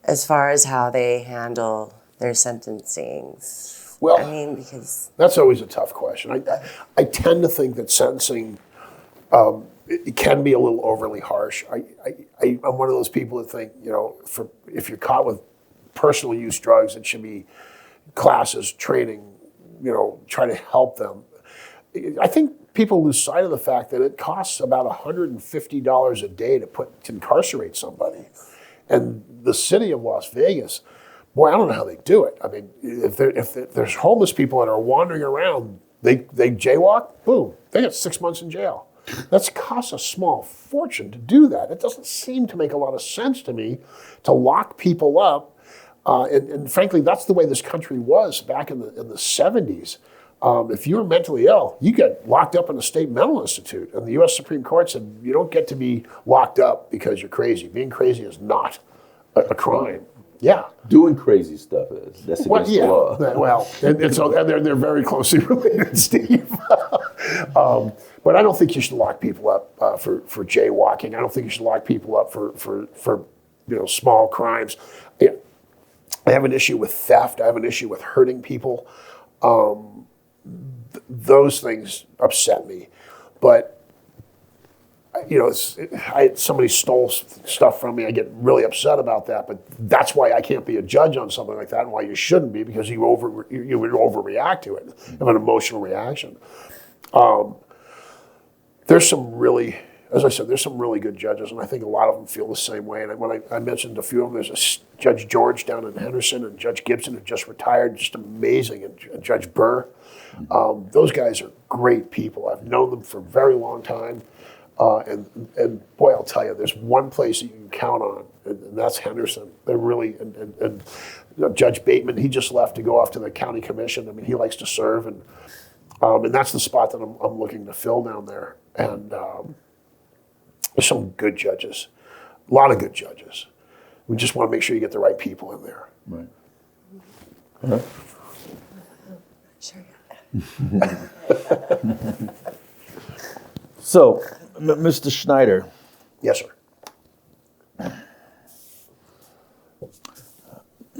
as far as how they handle their sentencing? Well, I mean, because that's always a tough question. I tend to think that sentencing it can be a little overly harsh. I'm one of those people that think, if you're caught with personal use drugs, it should be classes, training, try to help them. I think people lose sight of the fact that it costs about $150 a day to incarcerate somebody. And the city of Las Vegas, boy, I don't know how they do it. I mean, if there's homeless people that are wandering around, they jaywalk, boom, they get 6 months in jail. That costs a small fortune to do that. It doesn't seem to make a lot of sense to me to lock people up. And frankly, that's the way this country was back in the 70s. If you were mentally ill, you get locked up in a state mental institute. And the U.S. Supreme Court said you don't get to be locked up because you're crazy. Being crazy is not a crime. Yeah. Doing crazy stuff is. That's against the law. Well, and so they're very closely related, Steve. But I don't think you should lock people up for jaywalking. I don't think you should lock people up for small crimes. I have an issue with theft. I have an issue with hurting people. Those things upset me. But somebody stole stuff from me, I get really upset about that. But that's why I can't be a judge on something like that, and why you shouldn't be, because you would overreact to it, have an emotional reaction. There's some really, as I said, there's some really good judges, and I think a lot of them feel the same way. And when I mentioned a few of them, there's Judge George down in Henderson, and Judge Gibson, who just retired, just amazing, and Judge Burr. Those guys are great people. I've known them for a very long time. And boy, I'll tell you, there's one place that you can count on, and that's Henderson. They're really, and Judge Bateman, he just left to go off to the county commission. I mean, he likes to serve, and that's the spot that I'm looking to fill down there. And there's some good judges, a lot of good judges. We just want to make sure you get the right people in there. Right. Uh-huh. sure. So, Mr. Schneider. Yes, sir.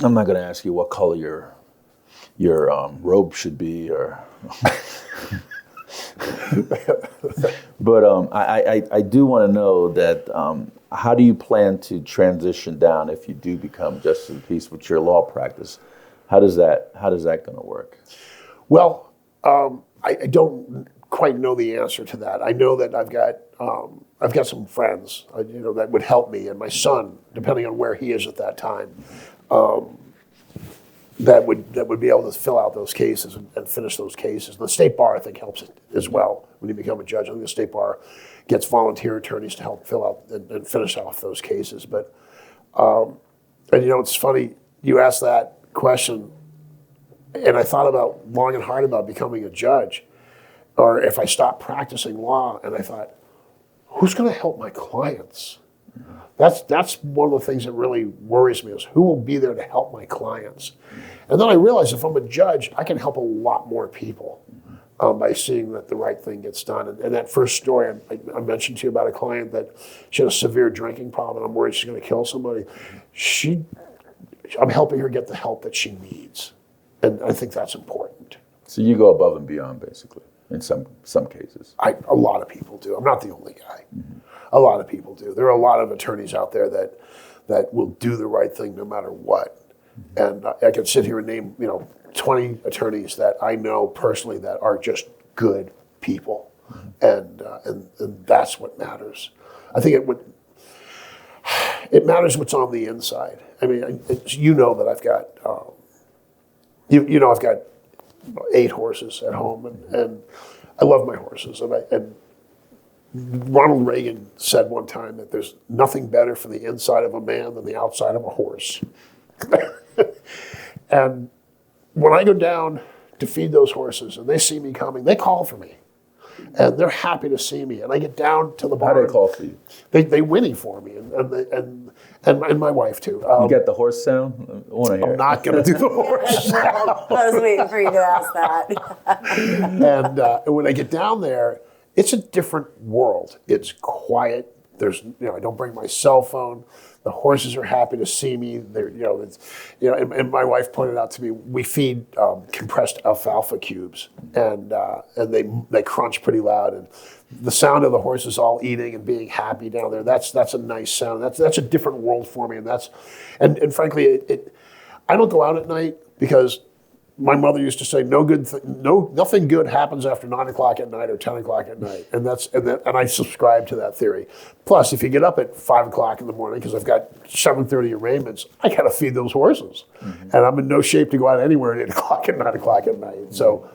I'm not going to ask you what color your robe should be, or. But I do want to know that how do you plan to transition down if you do become Justice of the Peace with your law practice? How does that going to work? Well, I don't quite know the answer to that. I know that I've got some friends, that would help me, and my son, depending on where he is at that time, that would be able to fill out those cases and finish those cases. The state bar, I think, helps as well when you become a judge. I think the state bar gets volunteer attorneys to help fill out and finish off those cases. But and it's funny you asked that question, and I thought about long and hard about becoming a judge, or if I stopped practicing law, and I thought, who's going to help my clients? That's one of the things that really worries me, is who will be there to help my clients. And then I realized if I'm a judge, I can help a lot more people by seeing that the right thing gets done. And that first story I mentioned to you about a client that she had a severe drinking problem, and I'm worried she's going to kill somebody. I'm helping her get the help that she needs, and I think that's important. So you go above and beyond, basically, in some cases. A lot of people do. I'm not the only guy. Mm-hmm. A lot of people do. There are a lot of attorneys out there that will do the right thing no matter what. Mm-hmm. And I could sit here and name 20 attorneys that I know personally that are just good people, mm-hmm. and that's what matters. I think it matters what's on the inside. I mean, that I've got I've got 8 horses at home, and I love my horses. And Ronald Reagan said one time that there's nothing better for the inside of a man than the outside of a horse. And when I go down to feed those horses and they see me coming, they call for me. And they're happy to see me. And I get down to the barn. How do they call for you? They whinny for me, and my wife too. You got the horse sound? I want to hear. I'm not going to do the horse sound. I was waiting for you to ask that. And when I get down there, it's a different world. It's quiet. I don't bring my cell phone. The horses are happy to see me. And my wife pointed out to me, we feed compressed alfalfa cubes, and they crunch pretty loud. And the sound of the horses all eating and being happy down there, that's a nice sound. That's a different world for me. And frankly, I don't go out at night because my mother used to say, nothing good happens after 9 o'clock at night or 10 o'clock at night, and I subscribe to that theory. Plus, if you get up at 5 o'clock in the morning because I've got 7:30 arraignments, I got to feed those horses, mm-hmm. and I'm in no shape to go out anywhere at 8 o'clock and 9 o'clock at night. So,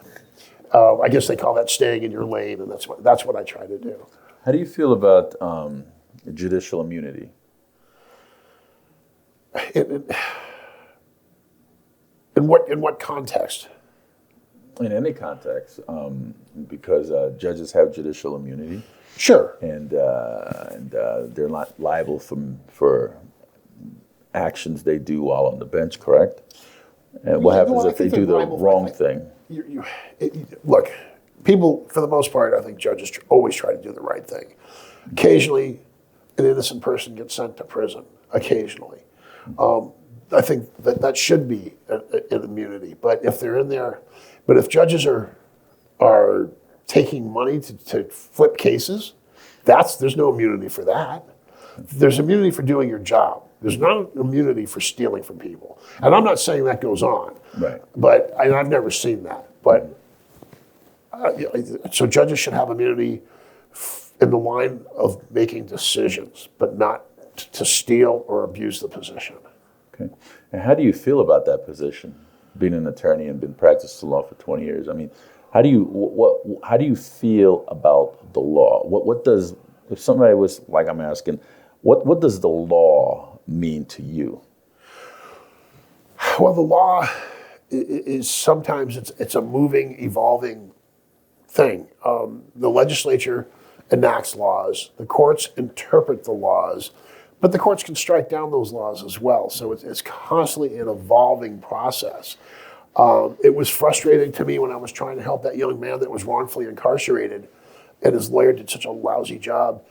I guess they call that staying in your lane, and that's what I try to do. How do you feel about judicial immunity? In what context? In any context, because judges have judicial immunity. Sure. And they're not liable for actions they do while on the bench, correct? And what happens if they do the wrong thing? Look, people, for the most part, I think judges always try to do the right thing. Occasionally, an innocent person gets sent to prison. Occasionally. I think that should be an immunity. But if they're in there, if judges are taking money to flip cases, there's no immunity for that. There's immunity for doing your job. There's not immunity for stealing from people. And I'm not saying that goes on. Right. But I've never seen that. But so judges should have immunity in the line of making decisions, but not to steal or abuse the position. Okay. And how do you feel about that position, being an attorney and been practicing law for 20 years? I mean, how do you feel about the law? What does, if somebody was like I'm asking, what does the law mean to you? Well, the law is sometimes it's a moving, evolving thing. The legislature enacts laws. The courts interpret the laws. But the courts can strike down those laws as well. So it's constantly an evolving process. It was frustrating to me when I was trying to help that young man that was wrongfully incarcerated, and his lawyer did such a lousy job.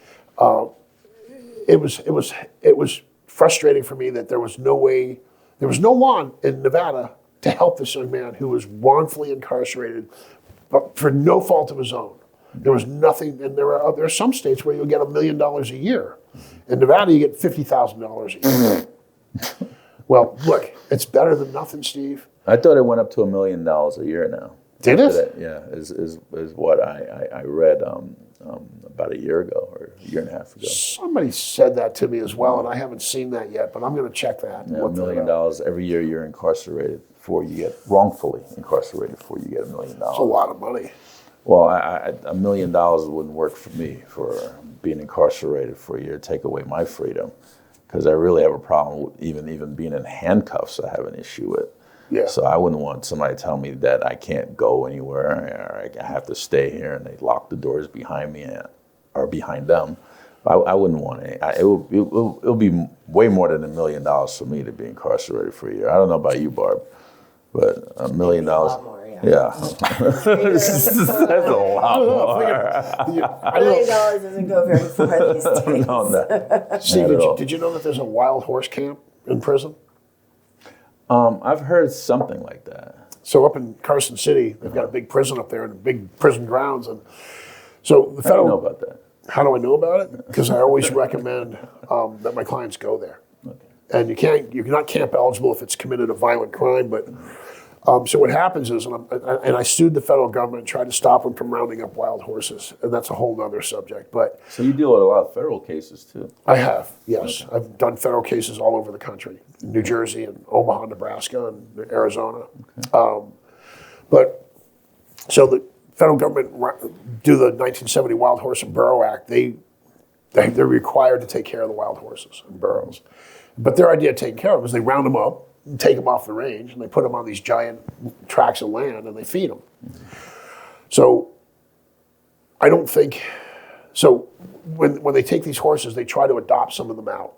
It was frustrating for me that there was no law in Nevada to help this young man who was wrongfully incarcerated, but for no fault of his own. There was nothing, and there are some states where you'll get $1 million a year. In Nevada, you get $50,000 a year. Well, look, it's better than nothing, Steve. I thought it went up to $1 million a year now. Did it? Yeah, is what I read about a year ago or a year and a half ago. Somebody said that to me as well, and I haven't seen that yet, but I'm going to check that. Yeah, $1 million every year you're incarcerated before you get wrongfully incarcerated before you get $1 million. That's a lot of money. Well, $1 million wouldn't work for me for being incarcerated for a year, take away my freedom, because I really have a problem with even being in handcuffs. I have an issue with. Yeah. So I wouldn't want somebody to tell me that I can't go anywhere, or I have to stay here, and they lock the doors behind me or behind them. I wouldn't want it. It'll be way more than $1 million for me to be incarcerated for a year. I don't know about you, Barb, but $1 million. A lot more, yeah. Yeah. That's a lot more. $1 million doesn't go very far these days. No, Steve, did you know that there's a wild horse camp in prison? I've heard something like that. So up in Carson City, they've got a big prison up there and big prison grounds. And so the federal. How do you know about that? How do I know about it? Because I always recommend that my clients go there. Okay. And you're not camp eligible if it's committed a violent crime, but so what happens is, and I sued the federal government and tried to stop them from rounding up wild horses, and that's a whole other subject. But so you deal with a lot of federal cases too. I have, yes. Okay. I've done federal cases all over the country, New Jersey and Omaha, Nebraska, and Arizona. Okay. But so the federal government do the 1970 Wild Horse and Burro Act. They're required to take care of the wild horses and burros. But their idea of taking care of them is they round them up, and take them off the range, and they put them on these giant tracts of land, and they feed them. So I don't think, so when they take these horses, they try to adopt some of them out.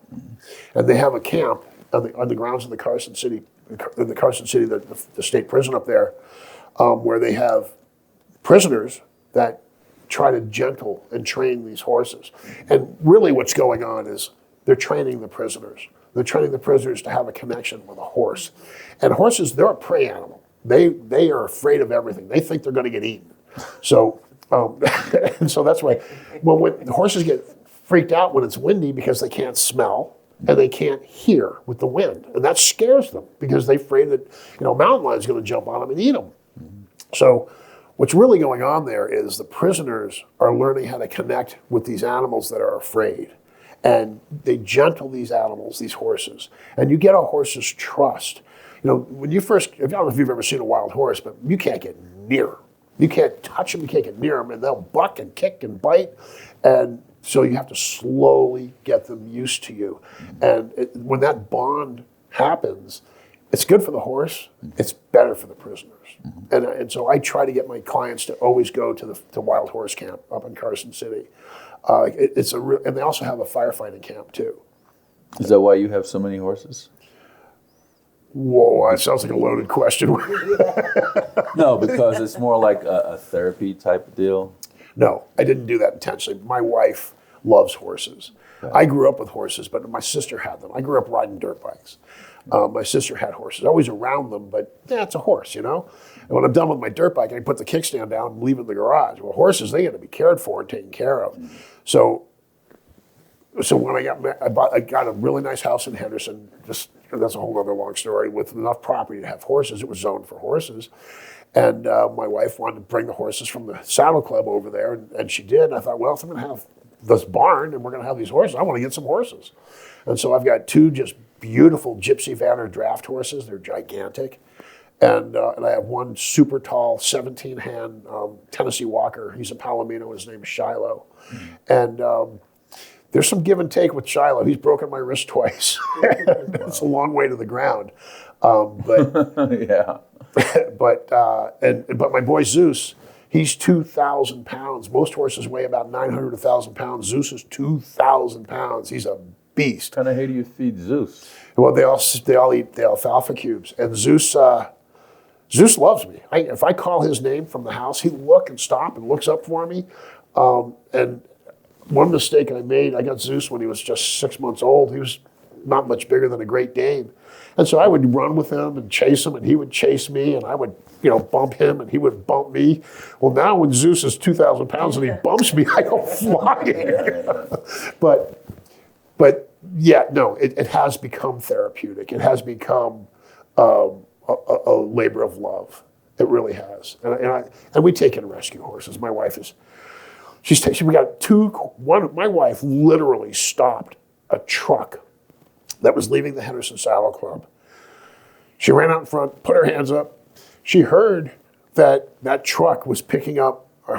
And they have a camp on the grounds of the Carson City, the state prison up there, where they have prisoners that try to gentle and train these horses. And really what's going on is they're training the prisoners. They're training the prisoners to have a connection with a horse. And horses, they're a prey animal. They are afraid of everything. They think they're going to get eaten. So, and so that's why, well, when the horses get freaked out when it's windy because they can't smell and they can't hear with the wind. And that scares them because they're afraid that, a mountain lion's going to jump on them and eat them. So what's really going on there is the prisoners are learning how to connect with these animals that are afraid. And they gentle these animals, these horses. And you get a horse's trust. When you first, I don't know if you've ever seen a wild horse, but you can't get near them. You can't touch them, you can't get near them, and they'll buck and kick and bite. And so you have to slowly get them used to you. And when that bond happens, it's good for the horse, it's better for the prisoners. And so I try to get my clients to always go to Wild Horse Camp up in Carson City. And they also have a firefighting camp too. Is that why you have so many horses? Whoa, that sounds like a loaded question. No, because it's more like a therapy type deal. No, I didn't do that intentionally. My wife loves horses. Okay. I grew up with horses, but my sister had them. I grew up riding dirt bikes. My sister had horses. Always around them, but it's a horse, And when I'm done with my dirt bike, I put the kickstand down and leave it in the garage. Well, horses, they got to be cared for and taken care of. So when I got a really nice house in Henderson. That's a whole other long story. With enough property to have horses, it was zoned for horses. And my wife wanted to bring the horses from the saddle club over there, and she did. And I thought, well, if I'm going to have this barn and we're going to have these horses, I want to get some horses. And so I've got two just beautiful Gypsy Vanner draft horses. They're gigantic. And I have one super tall 17-hand Tennessee Walker. He's a Palomino. His name is Shiloh. And there's some give and take with Shiloh. He's broken my wrist twice. It's a long way to the ground. Yeah. But my boy Zeus, he's 2,000 pounds. Most horses weigh about 900 to 1,000 pounds. Zeus is 2,000 pounds. He's a beast. What kind of hay do you feed Zeus? Well, they all eat the alfalfa cubes. And Zeus loves me. If I call his name from the house, he'll look and stop and looks up for me. And one mistake I made, I got Zeus when he was just 6 months old. He was not much bigger than a Great Dane. And so I would run with him and chase him, and he would chase me, and I would, bump him, and he would bump me. Well, now when Zeus is 2,000 pounds and he bumps me, I go flying. But yeah, no, it has become therapeutic. It has become a labor of love. It really has. And we take in rescue horses. My wife is, we got my wife literally stopped a truck that was leaving the Henderson Saddle Club. She ran out in front, put her hands up. She heard that truck was picking up a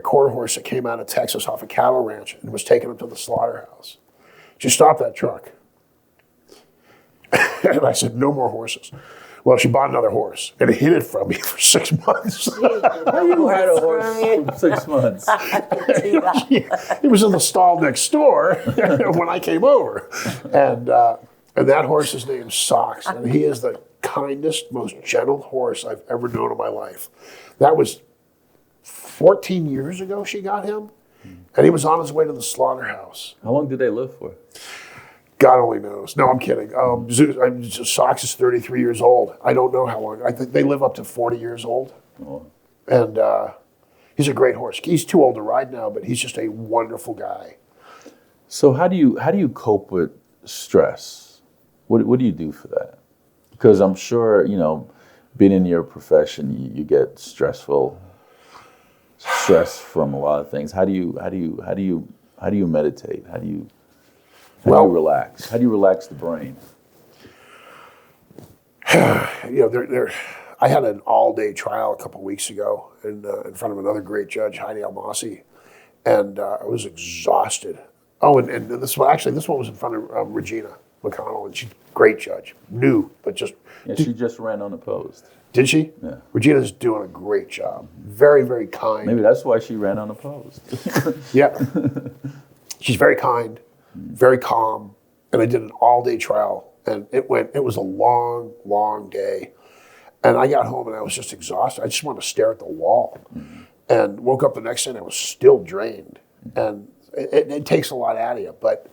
quarter horse that came out of Texas off a cattle ranch and was taking him to the slaughterhouse. She stopped that truck. And I said, no more horses. Well, she bought another horse and hid it from me for 6 months. You had a horse for 6 months. It was in the stall next door when I came over. And that horse's name's Socks. And he is the kindest, most gentle horse I've ever known in my life. That was 14 years ago she got him, and he was on his way to the slaughterhouse. How long did they live for? God only knows. No, I'm kidding. Sox is 33 years old. I don't know how long. I think they live up to 40 years old. Oh. And he's a great horse. He's too old to ride now, but he's just a wonderful guy. So how do you cope with stress? What do you do for that? Because I'm sure, being in your profession, you get stress from a lot of things. How do you meditate? How do you relax? How do you relax the brain? I had an all-day trial a couple of weeks ago in front of another great judge, Heidi Almasi, and I was exhausted. Oh, and this one was in front of Regina McConnell, and she's a great judge, new, but just... Yeah, she just ran unopposed. Did she? Yeah. Regina's doing a great job. Very, very kind. Maybe that's why she ran unopposed. Yeah. She's very kind, very calm, and I did an all-day trial, and it was a long, long day. And I got home and I was just exhausted. I just wanted to stare at the wall. And woke up the next day and I was still drained. And it takes a lot out of you. But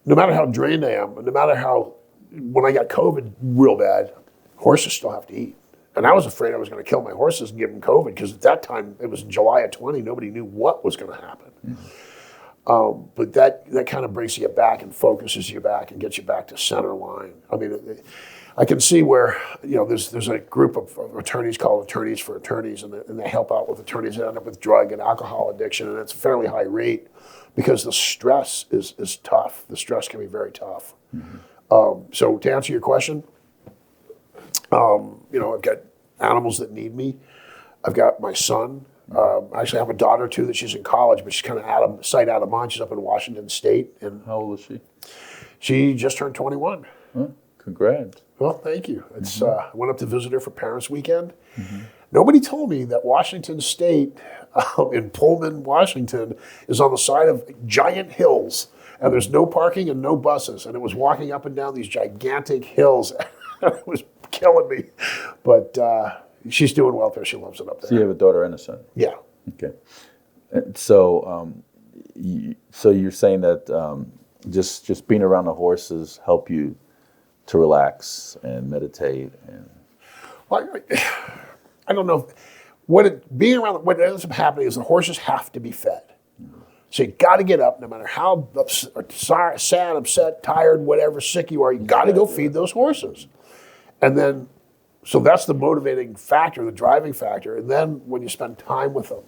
no matter how drained I am, no matter how, when I got COVID real bad, horses still have to eat. And I was afraid I was going to kill my horses and give them COVID, because at that time, it was in July of 20, nobody knew what was going to happen. But that kind of brings you back and focuses you back and gets you back to center line. I mean, I can see where, there's a group of attorneys called Attorneys for Attorneys, and they help out with attorneys that end up with drug and alcohol addiction, and it's a fairly high rate because the stress is tough. The stress can be very tough. So to answer your question, I've got animals that need me. I've got my son. I actually have a daughter too that she's in college, but she's kind of out of sight, out of mind. She's up in Washington State. And How old is she? She just turned 21. Huh? Congrats. Well, thank you. It's I went up to visit her for Parents Weekend. Nobody told me that Washington State, in Pullman, Washington, is on the side of giant hills, and there's no parking and no buses. And it was walking up and down these gigantic hills. It was killing me. But she's doing well there. She loves it up there. So you have a daughter and a son? Yeah. Okay. So, so you're saying that just being around the horses help you to relax and meditate, and Well, I don't know. What ends up happening is the horses have to be fed. So you got to get up, no matter how sad, upset, tired, whatever, sick you are. You got to go feed those horses, and then, so that's the motivating factor, the driving factor. And then when you spend time with them,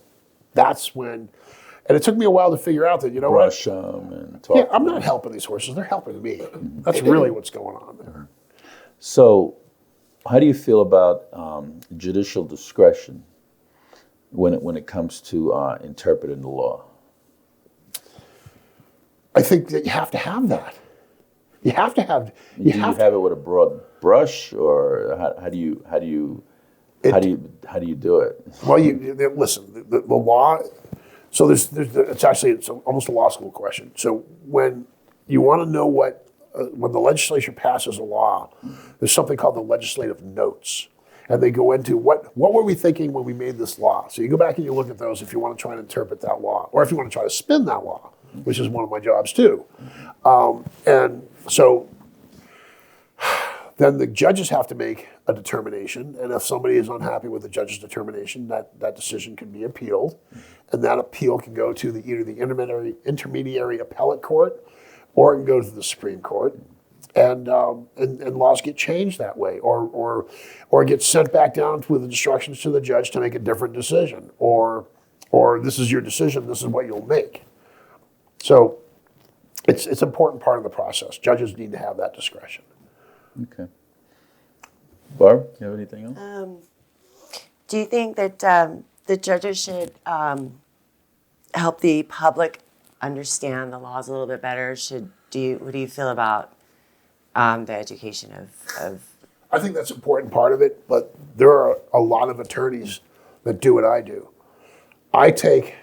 that's when. And it took me a while to figure out that, brush them and talk. Yeah, I'm not helping these horses; they're helping me. That's really what's going on there. So, how do you feel about judicial discretion when it comes to interpreting the law? I think that you have to have that. You have to have. Do you have it with a broad brush, or how do you do it? Well, listen. The law. So it's almost a law school question. So when you want to know when the legislature passes a law, there's something called the legislative notes, and they go into what were we thinking when we made this law. So you go back and you look at those if you want to try and interpret that law, or if you want to try to spin that law, which is one of my jobs too. And so then the judges have to make a determination, and if somebody is unhappy with the judge's determination, that decision can be appealed, and that appeal can go to either the intermediary appellate court, or it can go to the Supreme Court, and laws get changed that way, or get sent back down with instructions to the judge to make a different decision, or this is your decision, this is what you'll make. So it's an important part of the process. Judges need to have that discretion. Okay. Barb, you have anything else? Do you think that the judges should help the public understand the laws a little bit better? What do you feel about the education of? I think that's an important part of it, but there are a lot of attorneys that do what I do. I think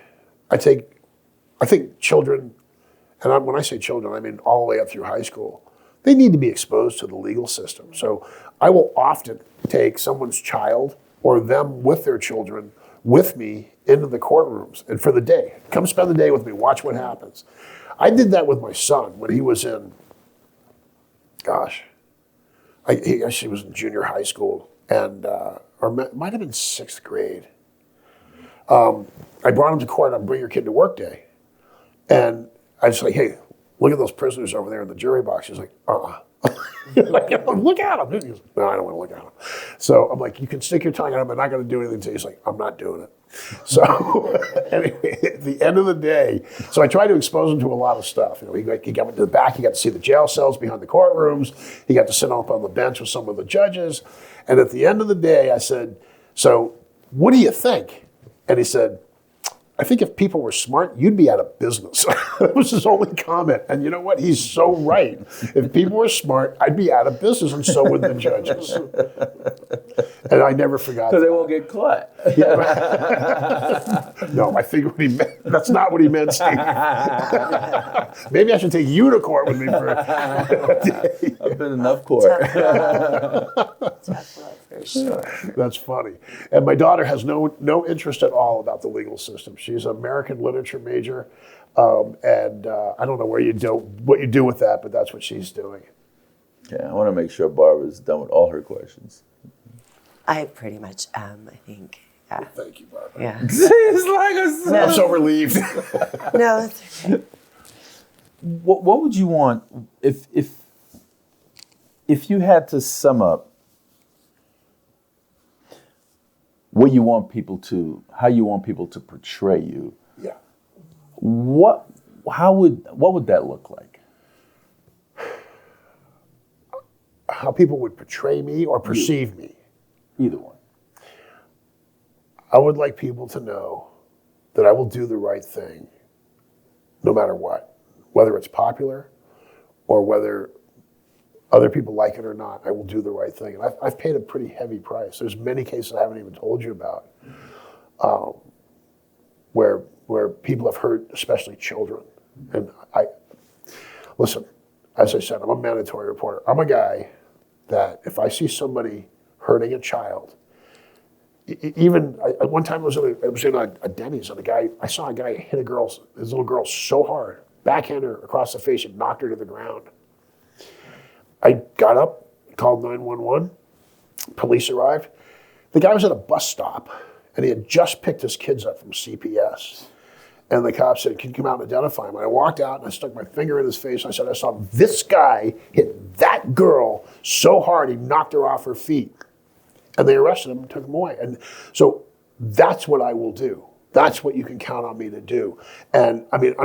children, and when I say children, I mean all the way up through high school. they need to be exposed to the legal system. So I will often take someone's child or them with their children with me into the courtrooms and for the day. Come spend the day with me, watch what happens. I did that with my son when he was in, he actually was in junior high school, and or might have been 6th grade. I brought him to court on Bring Your Kid to Work Day. And I was like, hey, look at those prisoners over there in the jury box. He's like, like, look at them. He goes, no, I don't want to look at them. So I'm like, you can stick your tongue out of them. I'm not going to do anything to you. He's like, I'm not doing it. So anyway, at the end of the day, so I tried to expose him to a lot of stuff. You know, he got into the back. He got to see the jail cells behind the courtrooms. He got to sit up on the bench with some of the judges. And at the end of the day, I said, so what do you think? And he said, I think if people were smart, you'd be out of business. That was his only comment. And you know what? He's so right. If people were smart, I'd be out of business, and so would the judges. And I never forgot that. So they won't get caught. No, I think what he meant, that's not what he meant, Steve. Maybe I should take you to court with me for a day. I've been in enough court. Tough love, for sure. That's funny. And my daughter has no interest at all about the legal system. She's an American literature major, and I don't know what you do with that, but that's what she's doing. Yeah, I want to make sure Barbara's done with all her questions. I pretty much am, I think. Yeah. Thank you, Barbara. Yeah. It's like I'm so relieved. No, it's okay. what would you want if you had to sum up how you want people to portray you? Yeah. What would that look like? How people would portray me or perceive me. Either one. I would like people to know that I will do the right thing no matter what, whether it's popular or whether other people like it or not. I will do the right thing. And I've paid a pretty heavy price. There's many cases I haven't even told you about where people have hurt, especially children. And listen, as I said, I'm a mandatory reporter. I'm a guy that if I see somebody hurting a child, even one time I was in a Denny's, and I saw a guy hit his little girl so hard, backhand her across the face and knocked her to the ground. I got up, called 911, police arrived. The guy was at a bus stop, and he had just picked his kids up from CPS. And the cop said, can you come out and identify him? And I walked out and I stuck my finger in his face. And I said, I saw this guy hit that girl so hard he knocked her off her feet. And they arrested him and took him away. And so that's what I will do. That's what you can count on me to do. And I mean,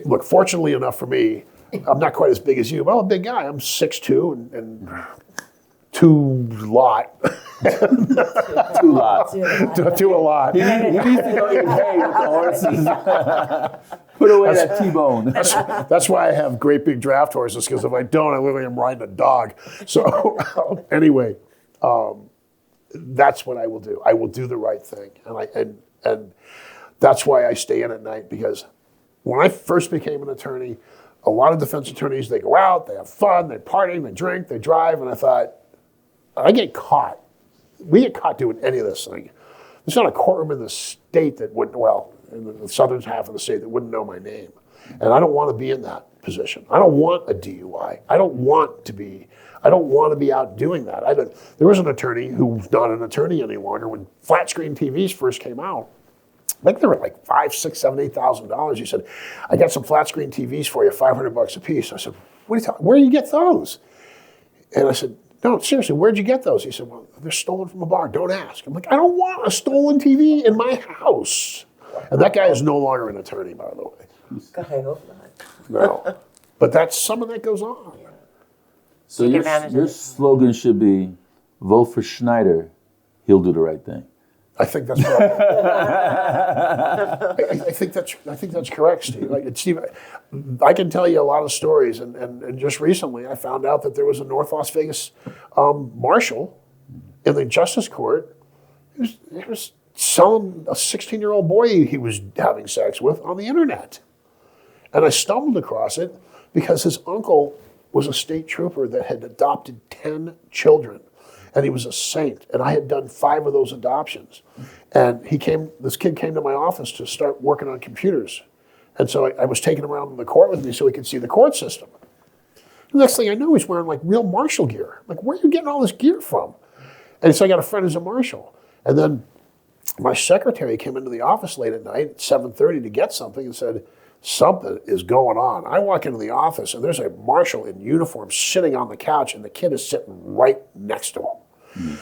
look, fortunately enough for me, I'm not quite as big as you, but I'm a big guy. I'm 6'2" and 2 lot. 2 lots. 2 a lot. He needs to go eat hay with the horses. Put away that T-bone. That's why I have great big draft horses, because if I don't, I literally am riding a dog. So anyway, that's what I will do. I will do the right thing. And that's why I stay in at night, because when I first became an attorney, a lot of defense attorneys, they go out, they have fun, they party, they drink, they drive, and I thought, I get caught. We get caught doing any of this thing. There's not a courtroom in the state that wouldn't, well, in the southern half of the state that wouldn't know my name. And I don't want to be in that position. I don't want a DUI. I don't want to be out doing that. There was an attorney who's not an attorney any longer when flat screen TVs first came out. I think they were like $5,000, $6,000, $7,000, $8,000. He said, I got some flat screen TVs for you, $500 a piece. I said, what are you talking? Where do you get those? And I said, no, seriously, where'd you get those? He said, well, they're stolen from a bar. Don't ask. I'm like, I don't want a stolen TV in my house. And that guy is no longer an attorney, by the way. God, I hope not. No. But that's some of that goes on. So your slogan should be, vote for Schneider, he'll do the right thing. I think that's right. I think that's correct, Steve. Steve, I can tell you a lot of stories, and just recently I found out that there was a North Las Vegas marshal in the Justice Court. He was selling a 16-year-old boy he was having sex with on the internet, and I stumbled across it because his uncle was a state trooper that had adopted 10 children. And he was a saint. And I had done 5 of those adoptions. And this kid came to my office to start working on computers. And so I was taking him around the court with me so he could see the court system. The next thing I know, he's wearing like real marshal gear. Like, where are you getting all this gear from? And so I got a friend who's a marshal. And then my secretary came into the office late at night at 7:30 to get something and said, something is going on. I walk into the office and there's a marshal in uniform sitting on the couch and the kid is sitting right next to him.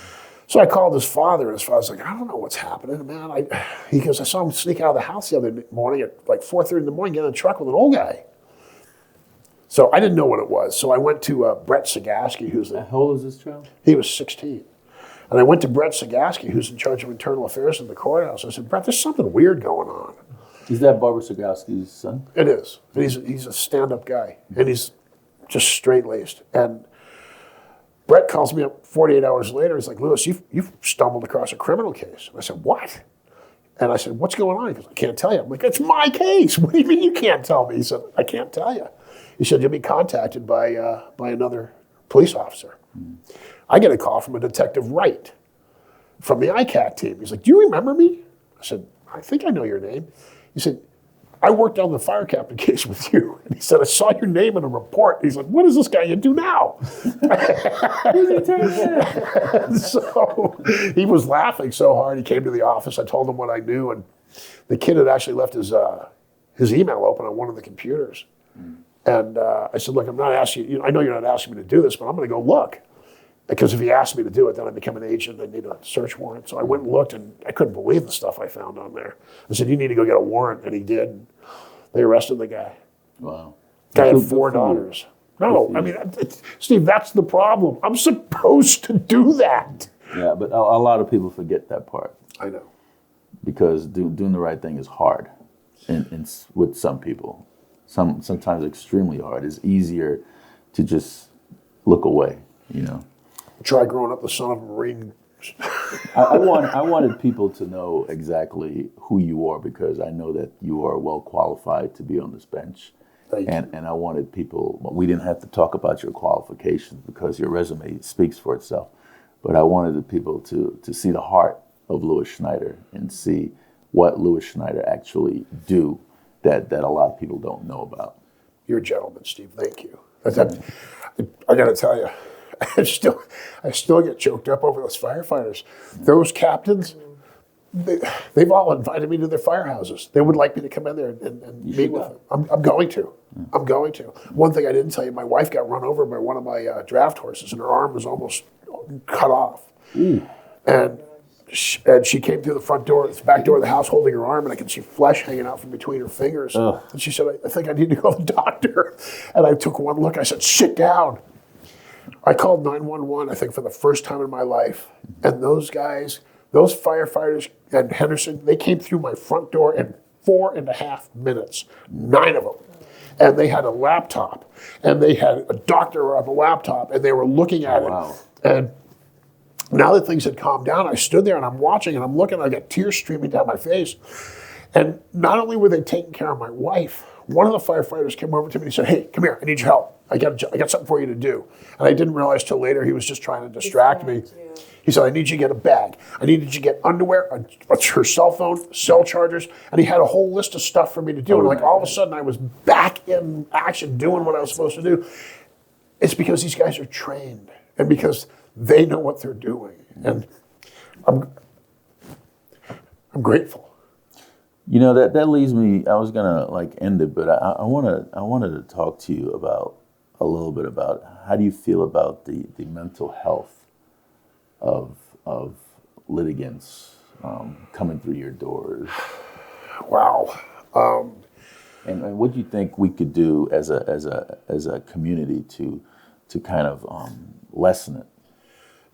So I called his father, and his father's like, I don't know what's happening, man. He goes, I saw him sneak out of the house the other morning at like 4:30 in the morning, get in a truck with an old guy. So I didn't know what it was. So I went to Brett Sagaski, How old is this child? He was 16. And I went to Brett Sagaski, who's in charge of internal affairs in the courthouse. I said, Brett, there's something weird going on. Is that Barbara Sagaski's son? It is. He's a stand-up guy, and he's just straight-laced. And Brett calls me up 48 hours later. He's like, Lewis, you've stumbled across a criminal case. And I said, what? And I said, what's going on? He goes, I can't tell you. I'm like, it's my case. What do you mean you can't tell me? He said, I can't tell you. He said, you'll be contacted by another police officer. I get a call from a Detective Wright from the ICAC team. He's like, do you remember me? I said, I think I know your name. He said, I worked on the fire captain case with you. And he said, I saw your name in a report. He's like, what is this guy do now? So he was laughing so hard. He came to the office. I told him what I knew. And the kid had actually left his email open on one of the computers. And I said, look, I'm not asking you, I know you're not asking me to do this, but I'm going to go look. Because if he asked me to do it, then I become an agent. I need a search warrant. So I went and looked, and I couldn't believe the stuff I found on there. I said, you need to go get a warrant. And he did. They arrested the guy. Wow. Guy had 4 daughters. No, I mean, Steve, that's the problem. I'm supposed to do that. Yeah, but a lot of people forget that part. I know. Because doing the right thing is hard with some people. Sometimes extremely hard. It's easier to just look away, you know. Try growing up the son of a Marine. I wanted people to know exactly who you are, because I know that you are well qualified to be on this bench. Thank you. And I wanted people, we didn't have to talk about your qualifications because your resume speaks for itself. But I wanted the people to see the heart of Lewis Schneider and see what Lewis Schneider actually do that a lot of people don't know about. You're a gentleman, Steve. Thank you. I got to tell you, I still get choked up over those firefighters. Those captains, they've all invited me to their firehouses. They would like me to come in there and meet with them. I'm going to. I'm going to. One thing I didn't tell you, my wife got run over by one of my draft horses, and her arm was almost cut off. And she came through the back door of the house holding her arm, and I could see flesh hanging out from between her fingers. And she said, I think I need to go to the doctor. And I took one look. I said, sit down. I called 911, I think, for the first time in my life. And those guys, those firefighters at Henderson, they came through my front door in 4.5 minutes, 9 of them. And they had a laptop, and they had a doctor on the laptop, and they were looking at it. And now that things had calmed down, I stood there and I'm watching and I'm looking, I got tears streaming down my face. And not only were they taking care of my wife, one of the firefighters came over to me and said, hey, come here, I need your help. I got something for you to do. And I didn't realize till later he was just trying to distract me. He said, I need you to get a bag. I needed you to get underwear, her cell phone, cell chargers. And he had a whole list of stuff for me to do. And like all of a sudden I was back in action doing what I was supposed to do. It's because these guys are trained and because they know what they're doing. And I'm grateful. You know, that leads me, I was gonna end it, but I wanted to talk to you about a little bit about how do you feel about the mental health of litigants coming through your doors? Wow. And what do you think we could do as a community to kind of lessen it?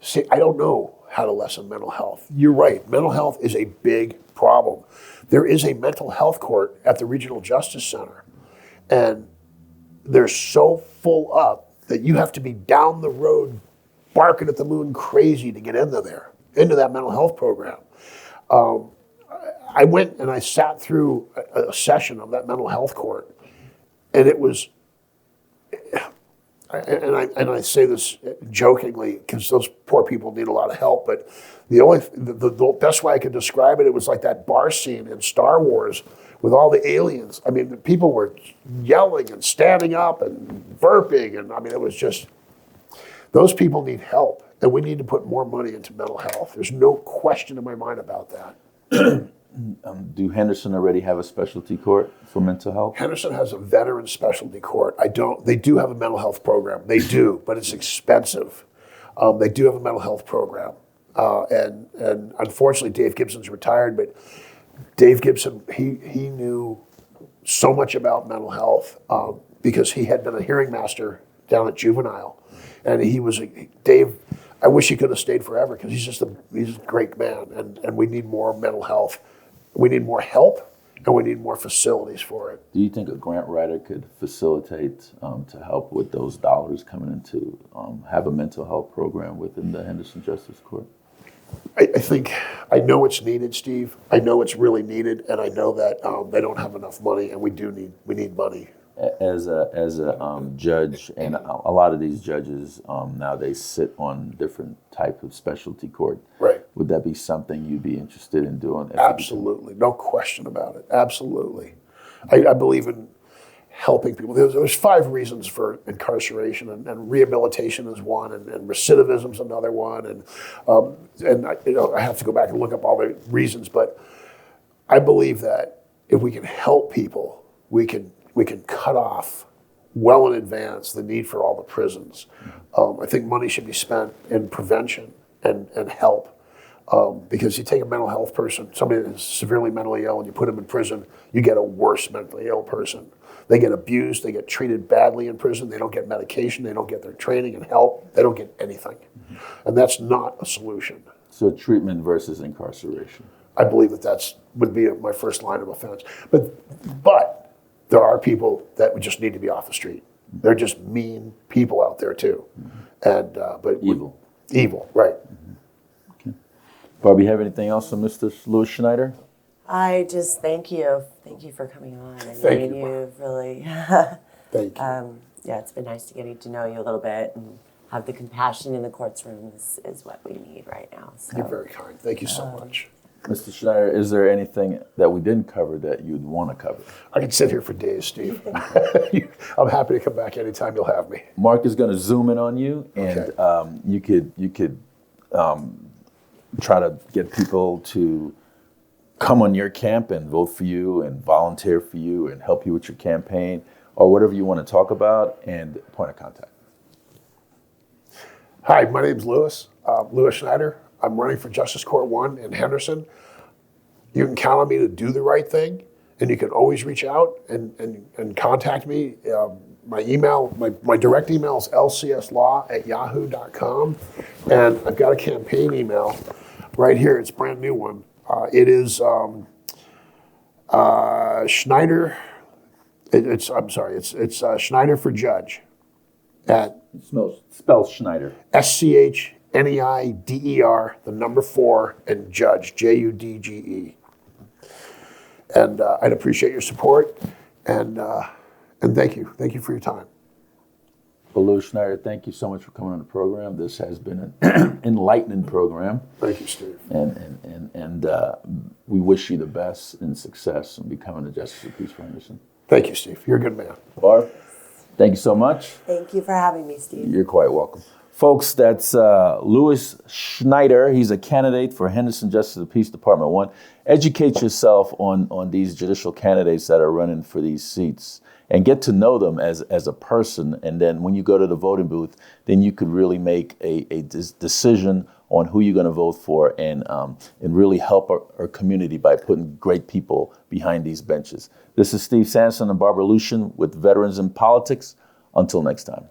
See, I don't know how to lessen mental health. You're right. Mental health is a big problem. There is a mental health court at the Regional Justice Center, and they're so full up that you have to be down the road barking at the moon crazy to get into that mental health program. I went and I sat through a session of that mental health court, and it was and I say this jokingly because those poor people need a lot of help, but the best way I could describe it, it was like that bar scene in Star Wars with all the aliens. I mean, the people were yelling and standing up and burping, and I mean, it was just, those people need help, and we need to put more money into mental health. There's no question in my mind about that. Do Henderson already have a specialty court for mental health? Henderson has a veteran specialty court. They do have a mental health program. They do, but it's expensive. They do have a mental health program. And unfortunately, Dave Gibson's retired, but Dave Gibson, he knew so much about mental health because he had been a hearing master down at Juvenile. And Dave, I wish he could have stayed forever because he's a great man. And we need more mental health. We need more help, and we need more facilities for it. Do you think a grant writer could facilitate to help with those dollars coming into have a mental health program within the Henderson Justice Court? I know it's needed, Steve. I know it's really needed, and I know that they don't have enough money, and we need money. As a judge, and a lot of these judges now they sit on different type of specialty court. Right. Would that be something you'd be interested in doing? Absolutely, no question about it. Absolutely, I believe in helping people. There's 5 reasons for incarceration, and rehabilitation is one, and recidivism is another one, and I have to go back and look up all the reasons, but I believe that if we can help people, we can cut off well in advance the need for all the prisons. I think money should be spent in prevention and help. Because you take a mental health person, somebody that's severely mentally ill, and you put them in prison, you get a worse mentally ill person. They get abused, they get treated badly in prison, they don't get medication, they don't get their training and help, they don't get anything. And that's not a solution. So treatment versus incarceration. I believe that would be my first line of offense. But there are people that would just need to be off the street. They're just mean people out there too. And but evil, right. Barbie, have anything else from Mr. Louis Schneider? I just thank you. Thank you for coming on. Thank you. You've really, Thank you. yeah, it's been nice getting to know you a little bit and have the compassion in the courtroom is what we need right now. So. You're very kind. Thank you so much. Mr. Schneider, is there anything that we didn't cover that you'd want to cover? I could sit here for days, Steve. I'm happy to come back anytime you'll have me. Mark is going to zoom in on you, and Okay. you could try to get people to come on your camp and vote for you and volunteer for you and help you with your campaign or whatever you want to talk about, and point of contact. Hi, my name's Louis Schneider. I'm running for Justice Court 1 in Henderson. You can count on me to do the right thing, and you can always reach out and contact me. My email, my direct email is lcslaw@yahoo.com, and I've got a campaign email right here. It's a brand new one. It is Schneider. It's Schneider for Judge at Spell Schneider. SCHNEIDER, the number 4, and Judge, JUDGE. And I'd appreciate your support, and thank you. Thank you for your time. Well, Louis Schneider, thank you so much for coming on the program. This has been an enlightening program. Thank you, Steve. And we wish you the best in success in becoming a Justice of the Peace for Henderson. Thank you, Steve. You're a good man. Barb, thank you so much. Thank you for having me, Steve. You're quite welcome. Folks, that's Louis Schneider. He's a candidate for Henderson Justice of the Peace Department 1. Educate yourself on these judicial candidates that are running for these seats and get to know them as a person. And then when you go to the voting booth, then you could really make a decision on who you're going to vote for and really help our community by putting great people behind these benches. This is Steve Sanson and Barbara Lucian with Veterans in Politics. Until next time.